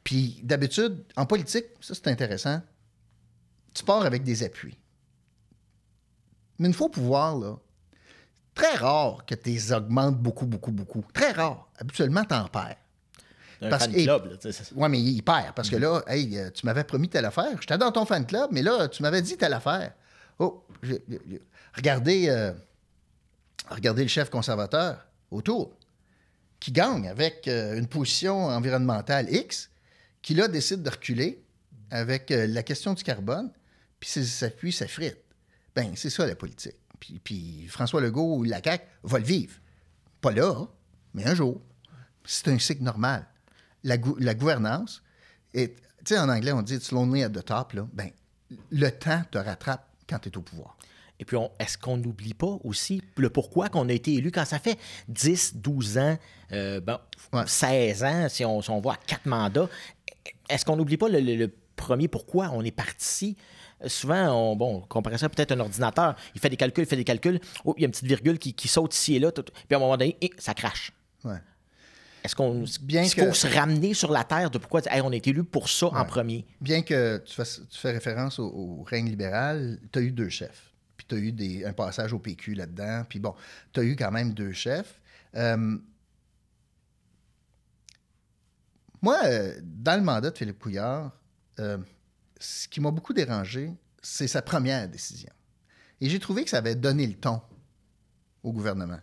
Puis, d'habitude, en politique, ça, c'est intéressant, tu pars avec des appuis. Mais une fois au pouvoir, là, très rare que tu les augmentes beaucoup, beaucoup, beaucoup. Très rare. Habituellement, tu en perds.
Un fan club, là.
Oui, mais il perd. Parce que là, hey, tu m'avais promis telle affaire. J'étais dans ton fan club, mais là, tu m'avais dit telle affaire. Oh, regardez le chef conservateur autour, qui gagne avec une position environnementale X, qui là décide de reculer avec la question du carbone, puis ses appuis s'effritent. Ben, c'est ça la politique. Puis François Legault ou la CAQ va le vivre. Pas là, mais un jour. C'est un cycle normal. La gouvernance, tu sais, en anglais, on dit « it's lonely at the top », là. Ben, le temps te rattrape quand tu es au pouvoir.
Et puis, est-ce qu'on n'oublie pas aussi le pourquoi qu'on a été élu quand ça fait 10, 12 ans, 16 ans, si on voit 4 mandats? Est-ce qu'on n'oublie pas le premier pourquoi on est parti? Souvent, on comparait ça peut-être à un ordinateur. Il fait des calculs. Oh, il y a une petite virgule qui saute ici et là. Puis à un moment donné, ça crache.
Ouais.
Est-ce qu'il faut se ramener sur la terre de pourquoi on a été élu pour ça en premier?
Bien que tu fais référence au règne libéral, tu as eu 2 chefs. Puis tu as eu un passage au PQ là-dedans. Puis bon, tu as eu quand même 2 chefs. Moi, dans le mandat de Philippe Couillard, ce qui m'a beaucoup dérangé, c'est sa première décision. Et j'ai trouvé que ça avait donné le ton au gouvernement.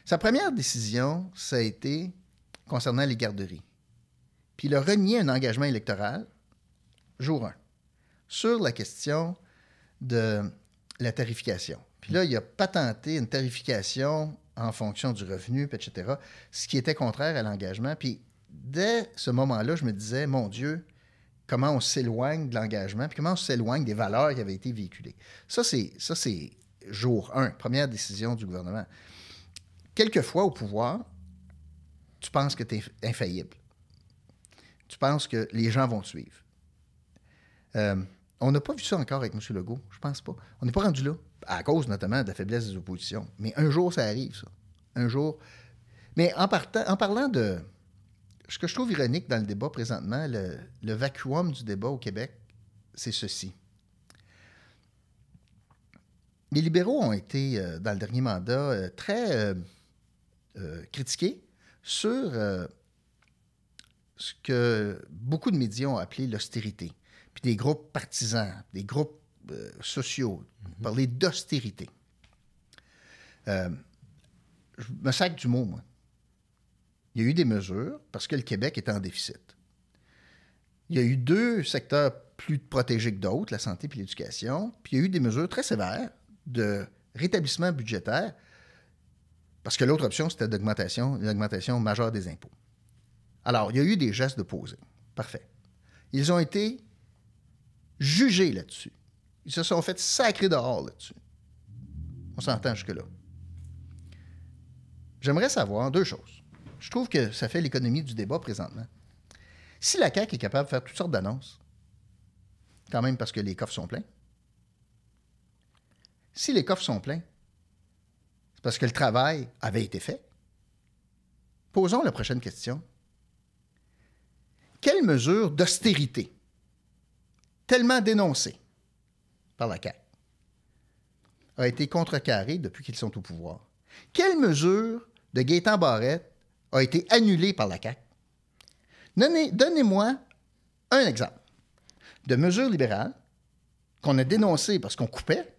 Sa première décision, ça a été concernant les garderies. Puis il a renié un engagement électoral, jour 1, sur la question de la tarification. Puis là, il a patenté une tarification en fonction du revenu, etc., ce qui était contraire à l'engagement. Puis dès ce moment-là, je me disais, mon Dieu, comment on s'éloigne de l'engagement, puis comment on s'éloigne des valeurs qui avaient été véhiculées. Ça, c'est jour 1, première décision du gouvernement. Quelquefois, au pouvoir, tu penses que tu es infaillible. Tu penses que les gens vont te suivre. On n'a pas vu ça encore avec M. Legault, je pense pas. On n'est pas rendu là, à cause notamment de la faiblesse des oppositions. Mais un jour, ça arrive, ça. Un jour. Mais en parlant de... Ce que je trouve ironique dans le débat présentement, le vacuum du débat au Québec, c'est ceci. Les libéraux ont été, dans le dernier mandat, très critiqués sur ce que beaucoup de médias ont appelé l'austérité. Puis des groupes partisans, des groupes sociaux, parler d'austérité. Je me sacre du mot, moi. Il y a eu des mesures parce que le Québec était en déficit. Il y a eu 2 secteurs plus protégés que d'autres, la santé et l'éducation. Puis il y a eu des mesures très sévères de rétablissement budgétaire parce que l'autre option, c'était une augmentation majeure des impôts. Alors, il y a eu des gestes de poser. Parfait. Ils ont été jugés là-dessus. Ils se sont fait sacrer dehors là-dessus. On s'entend jusque-là. J'aimerais savoir 2 choses. Je trouve que ça fait l'économie du débat présentement. Si la CAQ est capable de faire toutes sortes d'annonces, quand même parce que les coffres sont pleins, si les coffres sont pleins, c'est parce que le travail avait été fait. Posons la prochaine question. Quelle mesure d'austérité, tellement dénoncée par la CAQ, a été contrecarrée depuis qu'ils sont au pouvoir? Quelle mesure de Gaétan Barrette a été annulée par la CAQ? Donnez-moi un exemple de mesure libérale qu'on a dénoncée parce qu'on coupait,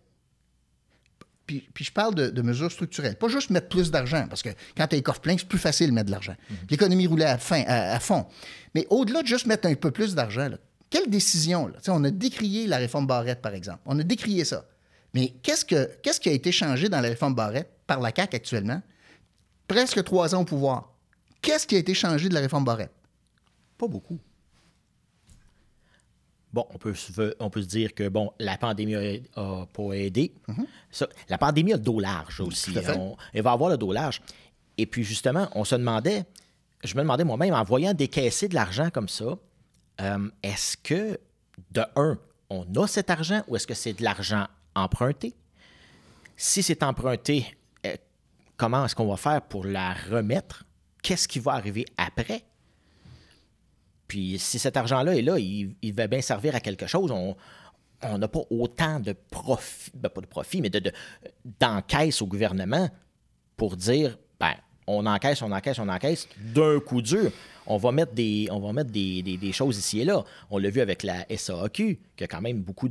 puis je parle de mesures structurelles. Pas juste mettre plus d'argent, parce que quand tu as les coffres pleins, c'est plus facile de mettre de l'argent. L'économie roulait à fond. Mais au-delà de juste mettre un peu plus d'argent, là, quelle décision? Là? On a décrié la réforme Barrette, par exemple. On a décrié ça. Mais qu'est-ce qui a été changé dans la réforme Barrette par la CAQ actuellement? Presque 3 ans au pouvoir. Qu'est-ce qui a été changé de la réforme Barrette?
Pas beaucoup. Bon, on peut se dire que la pandémie n'a pas aidé. Ça, la pandémie a le dos large aussi. Elle va avoir le dos large. Et puis, justement, je me demandais moi-même, en voyant décaisser de l'argent comme ça, est-ce que, de un, on a cet argent ou est-ce que c'est de l'argent emprunté? Si c'est emprunté, comment est-ce qu'on va faire pour la remettre? Qu'est-ce qui va arriver après? Puis si cet argent-là est là, il va bien servir à quelque chose. On n'a pas autant de profit, pas de profit, mais d'encaisse au gouvernement pour dire, on encaisse d'un coup dur. On va mettre des choses ici et là. On l'a vu avec la SAAQ, qui a quand même beaucoup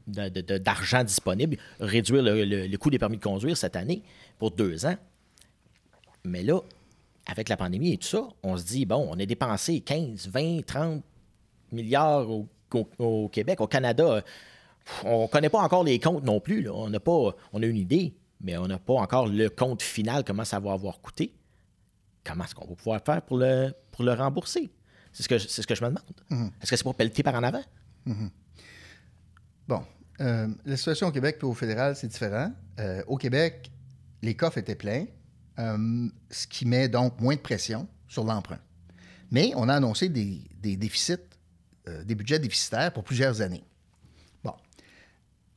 d'argent disponible, réduire le coût des permis de conduire cette année pour 2 ans. Mais là, avec la pandémie et tout ça, on se dit, on a dépensé 15, 20, 30 milliards au Québec. Au Canada, on ne connaît pas encore les comptes non plus. Là. On a une idée, mais on n'a pas encore le compte final, comment ça va avoir coûté. Comment est-ce qu'on va pouvoir faire pour le rembourser? C'est ce que je me demande. Est-ce que c'est pour pelleter par en avant?
Bon, la situation au Québec et au fédéral, c'est différent. Au Québec, les coffres étaient pleins. Ce qui met donc moins de pression sur l'emprunt. Mais on a annoncé des déficits, des budgets déficitaires pour plusieurs années. Bon.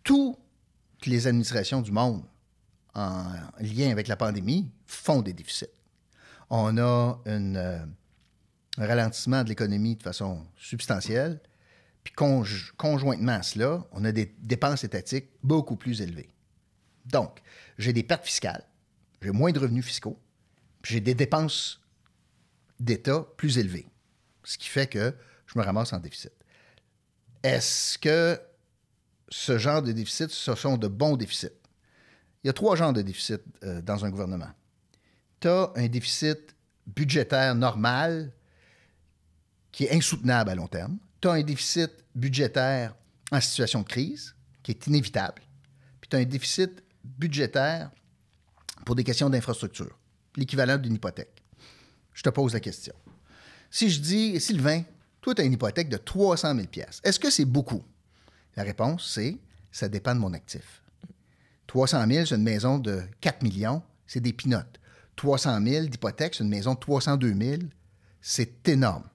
Toutes les administrations du monde en lien avec la pandémie font des déficits. On a un ralentissement de l'économie de façon substantielle. Puis conjointement à cela, on a des dépenses étatiques beaucoup plus élevées. Donc, j'ai des pertes fiscales, j'ai moins de revenus fiscaux, puis j'ai des dépenses d'État plus élevées, ce qui fait que je me ramasse en déficit. Est-ce que ce genre de déficit, ce sont de bons déficits? Il y a 3 genres de déficits dans un gouvernement. Tu as un déficit budgétaire normal qui est insoutenable à long terme. Tu as un déficit budgétaire en situation de crise qui est inévitable. Puis tu as un déficit budgétaire pour des questions d'infrastructure, l'équivalent d'une hypothèque. Je te pose la question. Si je dis, Sylvain, toi, tu as une hypothèque de 300 000 $, est-ce que c'est beaucoup? La réponse, c'est, ça dépend de mon actif. 300 000, c'est une maison de 4 millions, c'est des pinottes. 300 000 d'hypothèque, c'est une maison de 302 000, c'est énorme.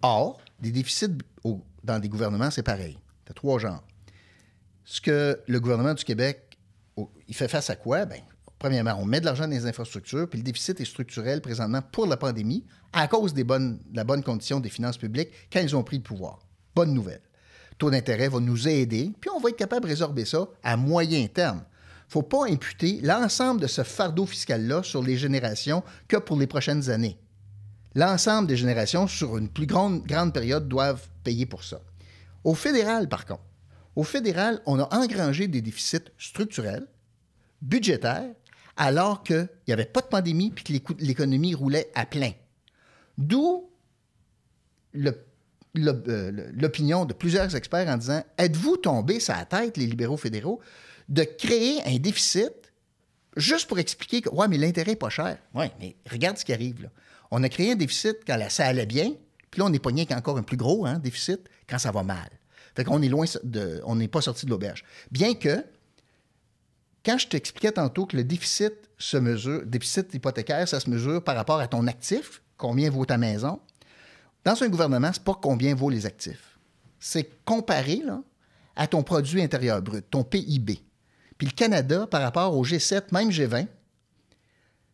Or, des déficits dans des gouvernements, c'est pareil. Tu as 3 genres. Ce que le gouvernement du Québec, il fait face à quoi? Bien, premièrement, on met de l'argent dans les infrastructures, puis le déficit est structurel présentement pour la pandémie à cause de la bonne condition des finances publiques quand ils ont pris le pouvoir. Bonne nouvelle. Le taux d'intérêt va nous aider, puis on va être capable de résorber ça à moyen terme. Il ne faut pas imputer l'ensemble de ce fardeau fiscal-là sur les générations que pour les prochaines années. L'ensemble des générations, sur une plus grande période, doivent payer pour ça. Au fédéral, par contre, on a engrangé des déficits structurels, budgétaires, alors qu'il n'y avait pas de pandémie et que l'économie roulait à plein. D'où l'opinion de plusieurs experts en disant « Êtes-vous tombés sur la tête, les libéraux fédéraux, de créer un déficit juste pour expliquer que, ouais, mais l'intérêt n'est pas cher. Oui, mais regarde ce qui arrive, là. On a créé un déficit quand ça allait bien, puis là, on est pogné avec encore un plus gros déficit quand ça va mal. Fait qu'on est loin on n'est pas sorti de l'auberge. Bien que, quand je t'expliquais tantôt que le déficit hypothécaire, ça se mesure par rapport à ton actif, combien vaut ta maison, dans un gouvernement, c'est pas combien vaut les actifs. C'est comparé là, à ton produit intérieur brut, ton PIB. Puis le Canada, par rapport au G7, même G20,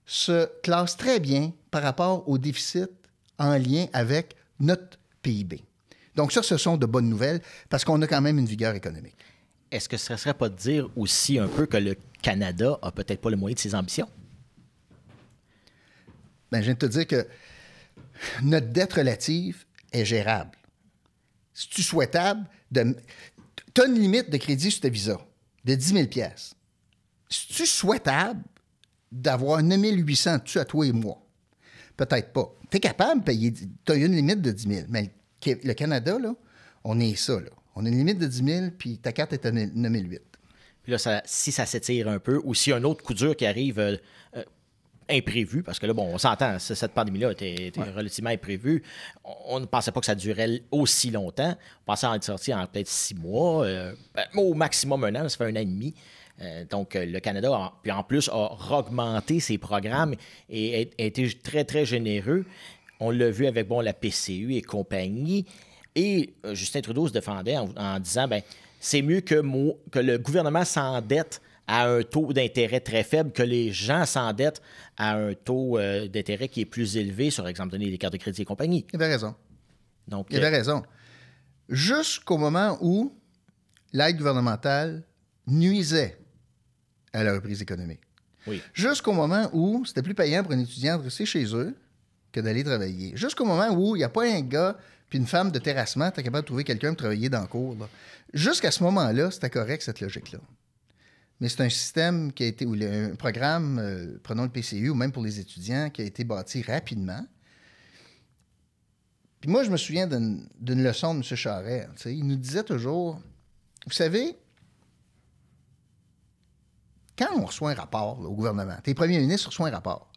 se classe très bien par rapport au déficit en lien avec notre PIB. Donc ça, ce sont de bonnes nouvelles parce qu'on a quand même une vigueur économique.
Est-ce que ce ne serait pas de dire aussi un peu que le Canada a peut-être pas le moyen de ses ambitions?
Bien, je viens de te dire que notre dette relative est gérable. C'est-tu souhaitable de... Tu as une limite de crédit sur ta visa de 10 000 $. C'est-tu souhaitable d'avoir 9 800 dessus à toi et moi? Peut-être pas. Tu es capable de payer... Tu as une limite de 10 000. Mais le Canada, là, on est ça, là. On a une limite de 10 000, puis ta carte est à 9 800.
Puis là, si ça s'étire un peu, ou s'il y a un autre coup dur qui arrive imprévu, parce que là, bon, on s'entend, cette pandémie-là était relativement imprévue. On ne pensait pas que ça durait aussi longtemps. On pensait en être sorti en peut-être 6 mois, au maximum 1 an, ça fait 1 an et demi. Donc, le Canada, puis en plus, a augmenté ses programmes et a été très, très généreux. On l'a vu avec la PCU et compagnie. Et Justin Trudeau se défendait en disant, bien, c'est mieux que le gouvernement s'endette à un taux d'intérêt très faible, que les gens s'endettent à un taux d'intérêt qui est plus élevé, sur exemple, donner les cartes de crédit et compagnie.
Il avait raison.
Donc,
il avait raison. Jusqu'au moment où l'aide gouvernementale nuisait à la reprise économique.
Oui.
Jusqu'au moment où c'était plus payant pour un étudiant de rester chez eux que d'aller travailler. Jusqu'au moment où il n'y a pas un gars puis une femme de terrassement, tu es capable de trouver quelqu'un pour travailler dans le cours. Là. Jusqu'à ce moment-là, c'était correct, cette logique-là. Mais c'est un système qui a été, ou un programme, prenons le PCU, ou même pour les étudiants, qui a été bâti rapidement. Puis moi, je me souviens d'une leçon de M. Charest. Il nous disait toujours, vous savez, quand on reçoit un rapport là, au gouvernement, tes premiers ministres reçoivent un rapport,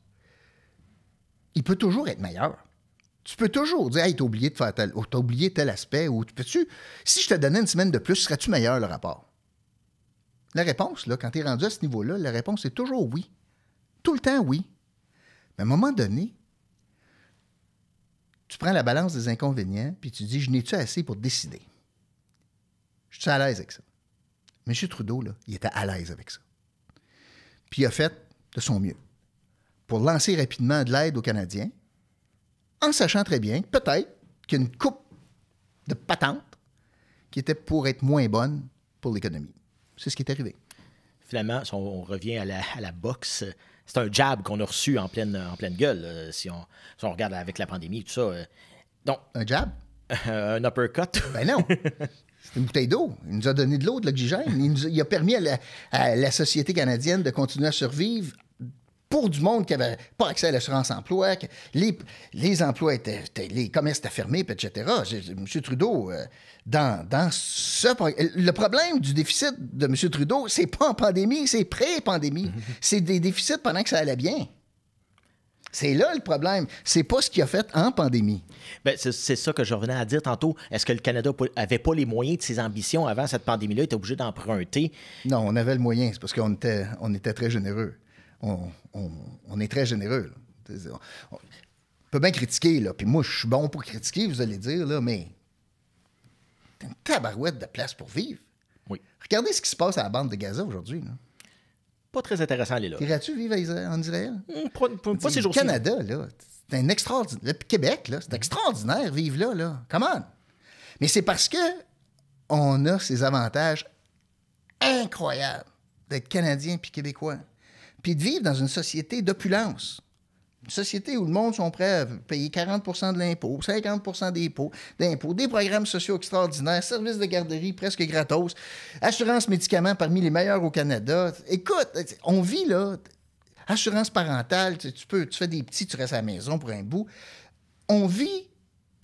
il peut toujours être meilleur. Tu peux toujours dire, hey, t'as oublié de faire t'as oublié tel aspect, ou si je te donnais une semaine de plus, serais-tu meilleur le rapport? La réponse, là, quand tu es rendu à ce niveau-là, la réponse est toujours oui. Tout le temps, oui. Mais à un moment donné, tu prends la balance des inconvénients, puis tu dis, je n'ai-tu assez pour décider? Je suis à l'aise avec ça. M. Trudeau, là, il était à l'aise avec ça. Puis il a fait de son mieux pour lancer rapidement de l'aide aux Canadiens, en sachant très bien, peut-être, qu'il y a une coupe de patentes qui était pour être moins bonne pour l'économie. C'est ce qui est arrivé.
Finalement, si on revient à la boxe, c'est un jab qu'on a reçu en pleine gueule, si on regarde avec la pandémie et tout ça. Donc,
un jab?
Un uppercut?
Ben non. C'est une bouteille d'eau. Il nous a donné de l'eau, de l'oxygène. Il a permis à la société canadienne de continuer à survivre pour du monde qui n'avait pas accès à l'assurance-emploi. Les emplois les commerces étaient fermés, etc. M. Trudeau, dans ce... Le problème du déficit de M. Trudeau, c'est pas en pandémie, c'est pré-pandémie. C'est des déficits pendant que ça allait bien. C'est là le problème. C'est pas ce qu'il a fait en pandémie.
Bien, c'est ça que je revenais à dire tantôt. Est-ce que le Canada n'avait pas les moyens de ses ambitions avant cette pandémie-là? Il était obligé d'emprunter?
Non, on avait le moyen. C'est parce qu'on était très généreux. On est très généreux. On peut bien critiquer, là. Puis moi, je suis bon pour critiquer, vous allez dire, là, mais t'as une tabarouette de place pour vivre.
Oui.
Regardez ce qui se passe à la bande de Gaza aujourd'hui, là.
Pas très intéressant, aller là.
Irais-tu vivre en Israël?
Pas ces jours-ci.
Le Canada, là, c'est un extraordinaire. Le Québec, là, c'est extraordinaire vivre là, là. Come on! Mais c'est parce que on a ces avantages incroyables d'être Canadien puis Québécois. Puis de vivre dans une société d'opulence. Une société où le monde sont prêts à payer 40 de l'impôt, 50 d'impôts, des programmes sociaux extraordinaires, services de garderie presque gratos, assurance médicaments parmi les meilleurs au Canada. Écoute, on vit là, assurance parentale, tu fais des petits, tu restes à la maison pour un bout. On vit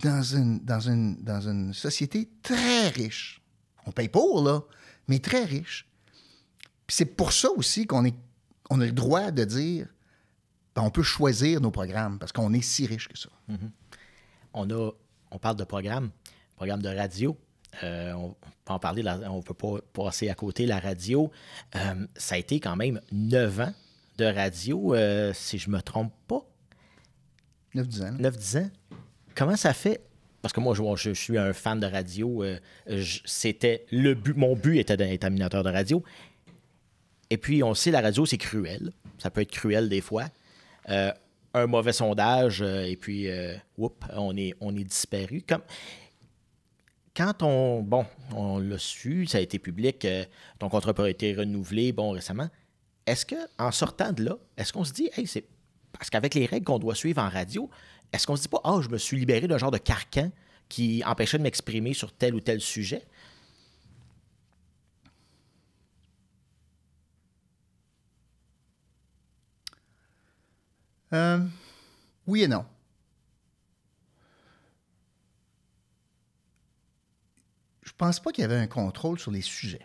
dans une société très riche. On paye pour, là, mais très riche. Puis c'est pour ça aussi qu'on a le droit de dire ben, on peut choisir nos programmes parce qu'on est si riche que ça.
Mm-hmm. On parle de programme de radio. On peut en parler, on ne peut pas passer à côté la radio. Ça a été quand même 9 ans de radio, si je ne me trompe pas.
9-10 ans.
9-10 ans. Comment ça fait? Parce que moi, je suis un fan de radio. C'était le but. Mon but était d'être animateur de radio. Et puis, on sait, la radio, c'est cruel. Ça peut être cruel des fois. Un mauvais sondage, et puis, on est disparu. Quand on l'a su, ça a été public, ton contrat a été renouvelé, récemment. Est-ce qu'en sortant de là, est-ce qu'on se dit, hey, c'est parce qu'avec les règles qu'on doit suivre en radio, est-ce qu'on se dit pas, je me suis libéré d'un genre de carcan qui empêchait de m'exprimer sur tel ou tel sujet?
Oui et non. Je pense pas qu'il y avait un contrôle sur les sujets.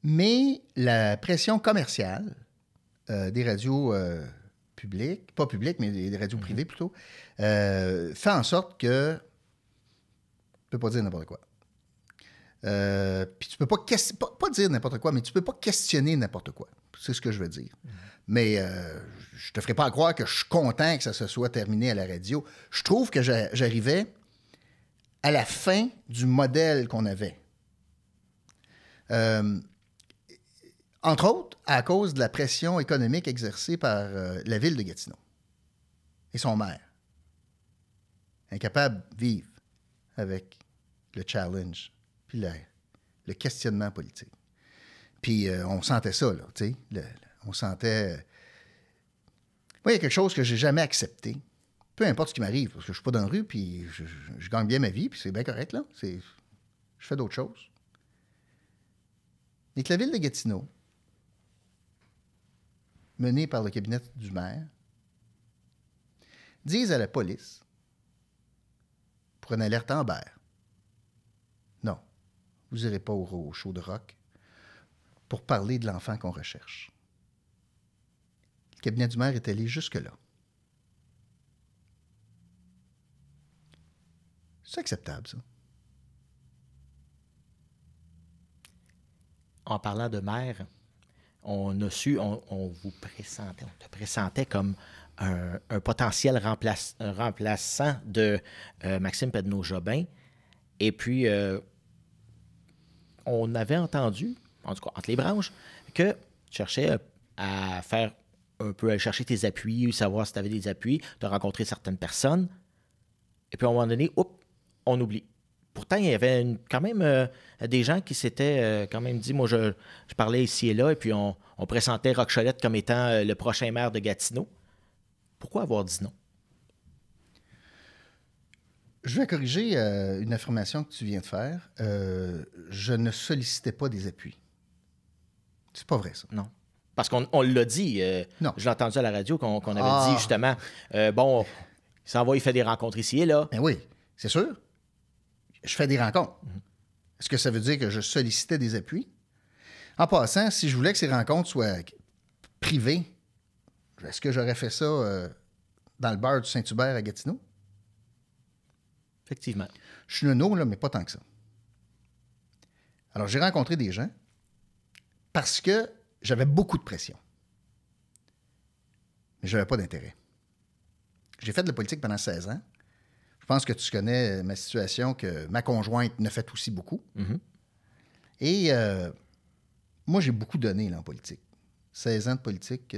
Mais la pression commerciale des radios publiques, pas publiques, mais des radios privées plutôt, fait en sorte que tu peux pas dire n'importe quoi. Puis tu peux pas dire n'importe quoi, mais tu peux pas questionner n'importe quoi. C'est ce que je veux dire. Mais je te ferai pas croire que je suis content que ça se soit terminé à la radio. Je trouve que j'arrivais à la fin du modèle qu'on avait. Entre autres, à cause de la pression économique exercée par la ville de Gatineau et son maire. Incapable de vivre avec le challenge puis le questionnement politique. Puis on sentait ça, là, tu sais. On sentait... Moi, il y a quelque chose que j'ai jamais accepté. Peu importe ce qui m'arrive, parce que je suis pas dans la rue, puis je gagne bien ma vie, puis c'est bien correct, là. Je fais d'autres choses. Et que la ville de Gatineau, menée par le cabinet du maire, dise à la police, pour une alerte Amber, non, vous n'irez pas au show de rock pour parler de l'enfant qu'on recherche. Le cabinet du maire est allé jusque-là. C'est acceptable, ça.
En parlant de maire, on a su, on vous pressentait, on te pressentait comme un potentiel remplaçant de Maxime Pedneau-Jobin. Et puis, on avait entendu, en tout cas entre les branches, que tu cherchais à faire un peu, à chercher tes appuis, savoir si tu avais des appuis, de rencontrer certaines personnes. Et puis, à un moment donné, on oublie. pourtant, il y avait quand même des gens qui s'étaient quand même dit, moi, je parlais ici et là, et puis on pressentait Roch Cholette comme étant le prochain maire de Gatineau. Pourquoi avoir dit non?
Je vais corriger une affirmation que tu viens de faire. Je ne sollicitais pas des appuis. C'est pas vrai, ça.
Non. Parce qu'on l'a dit.
Non.
Je l'ai entendu à la radio qu'on avait dit, justement, bon, il s'en va, il fait des rencontres ici et là.
Ben oui, c'est sûr. Je fais des rencontres. Est-ce que ça veut dire que je sollicitais des appuis? En passant, si je voulais que ces rencontres soient privées, est-ce que j'aurais fait ça dans le bar du Saint-Hubert à Gatineau?
Effectivement.
Je suis nono, là, mais pas tant que ça. Alors, j'ai rencontré des gens parce que j'avais beaucoup de pression. Mais je n'avais pas d'intérêt. J'ai fait de la politique pendant 16 ans. Je pense que tu connais ma situation, que ma conjointe ne fait aussi beaucoup.
Mm-hmm.
Et moi, j'ai beaucoup donné là, en politique. 16 ans de politique,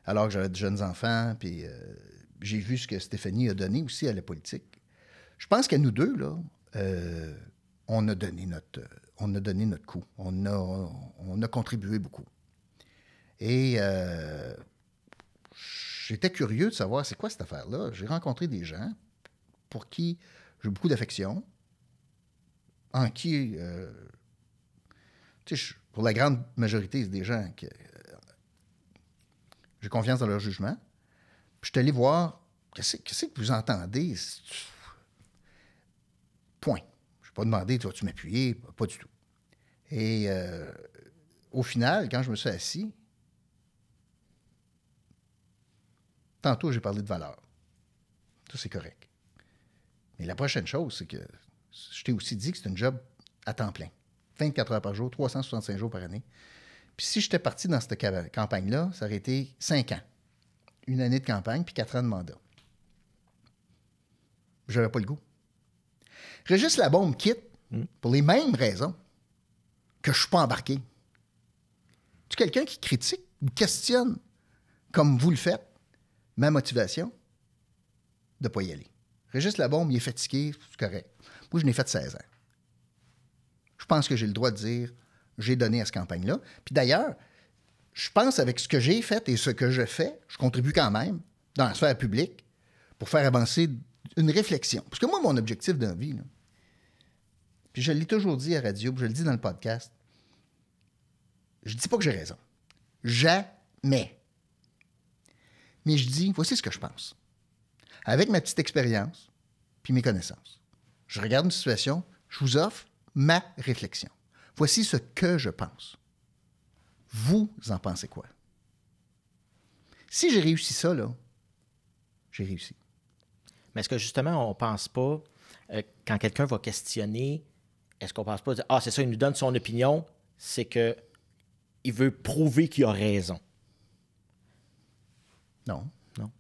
alors que j'avais de jeunes enfants, puis j'ai vu ce que Stéphanie a donné aussi à la politique. Je pense qu'à nous deux, là, on a donné notre coup. On a contribué beaucoup. Et j'étais curieux de savoir c'est quoi cette affaire-là. J'ai rencontré des gens pour qui j'ai beaucoup d'affection, en qui, pour la grande majorité, c'est des gens que j'ai confiance dans leur jugement. Puis je suis allé voir, qu'est-ce que vous entendez? Point. Je n'ai pas demandé, vas-tu m'appuyer? Pas du tout. Et au final, quand je me suis assis, tantôt, j'ai parlé de valeur. Ça, c'est correct. Mais la prochaine chose, c'est que je t'ai aussi dit que c'est un job à temps plein. 24 heures par jour, 365 jours par année. Puis si j'étais parti dans cette campagne-là, ça aurait été 5 ans. Une année de campagne, puis 4 ans de mandat. J'avais pas le goût. Régis Labaume me quitte pour les mêmes raisons que je ne suis pas embarqué. Tu es quelqu'un qui critique ou questionne, comme vous le faites, ma motivation de ne pas y aller. Régis Labaume, il est fatigué, c'est correct. Moi, je n'ai fait 16 ans. Je pense que j'ai le droit de dire j'ai donné à cette campagne-là. Puis d'ailleurs, je pense avec ce que j'ai fait et ce que je fais, je contribue quand même dans la sphère publique pour faire avancer une réflexion. Parce que moi, mon objectif dans la vie, là, puis je l'ai toujours dit à la radio, puis je le dis dans le podcast, je dis pas que j'ai raison. Jamais. Mais je dis, voici ce que je pense. Avec ma petite expérience, puis mes connaissances. Je regarde une situation, je vous offre ma réflexion. Voici ce que je pense. Vous en pensez quoi? Si j'ai réussi ça, là, j'ai réussi.
Mais est-ce que justement, on ne pense pas, quand quelqu'un va questionner, est-ce qu'on ne pense pas, dire, ah, c'est ça, il nous donne son opinion, c'est qu'il veut prouver qu'il a raison?
Non.
Non.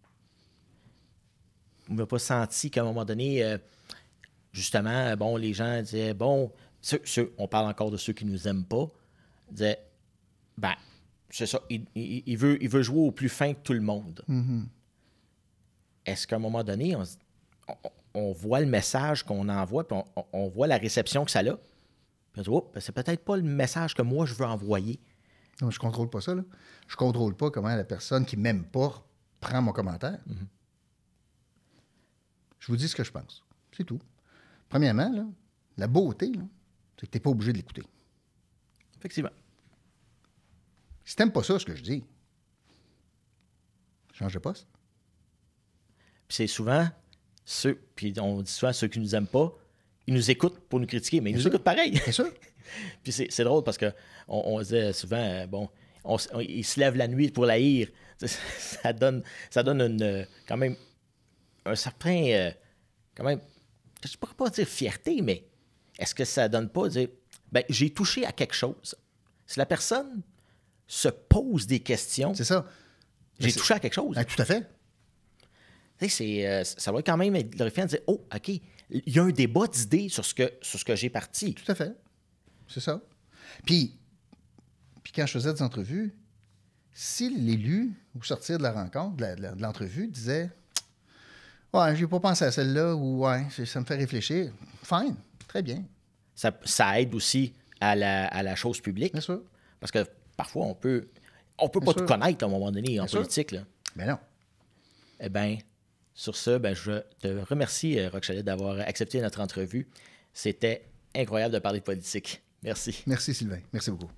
On n'a pas senti qu'à un moment donné, justement, bon, les gens disaient, bon, on parle encore de ceux qui ne nous aiment pas, disaient, ben, c'est ça, il veut jouer au plus fin que tout le monde.
Mm-hmm.
Est-ce qu'à un moment donné, on voit le message qu'on envoie, puis on voit la réception que ça a, puis on dit, oh, ben, c'est peut-être pas le message que moi je veux envoyer.
Non, je contrôle pas ça, là. Je contrôle pas comment la personne qui m'aime pas prend mon commentaire.
Mm-hmm.
Je vous dis ce que je pense. C'est tout. Premièrement, là, la beauté, là, c'est que tu n'es pas obligé de l'écouter.
Effectivement.
Si tu n'aimes pas ça, ce que je dis, change de poste.
Puis c'est souvent puis on dit souvent ceux qui nous aiment pas, ils nous écoutent pour nous critiquer, mais ils nous écoutent pareil.
Bien sûr.
Puis c'est drôle parce qu'on disait souvent, bon, ils se lèvent la nuit pour la haïr. Ça donne quand même un certain, quand même, je ne pourrais pas dire fierté, mais est-ce que ça donne pas dire, ben, j'ai touché à quelque chose. Si la personne se pose des questions,
c'est ça.
J'ai touché à quelque chose.
Ben, tout à fait.
Ça va quand même être glorifiant de dire, oh, OK, il y a un débat d'idées sur ce que j'ai parti.
Tout à fait. C'est ça. Puis quand je faisais des entrevues, si l'élu, au sortir de la rencontre, de l'entrevue, disait Ouais, j'ai pas pensé à celle-là, ou ouais, ça me fait réfléchir. Fine, très bien,
Ça aide aussi à la chose publique.
bien sûr.
Parce que parfois, on peut
Bien
pas
sûr.
tout connaître à un moment donné en
Bien sûr.
politique. Là.
Mais non.
Eh bien, sur ce, je te remercie, Roch Chalette, d'avoir accepté notre entrevue. C'était incroyable de parler de politique. Merci.
Merci, Sylvain. Merci beaucoup.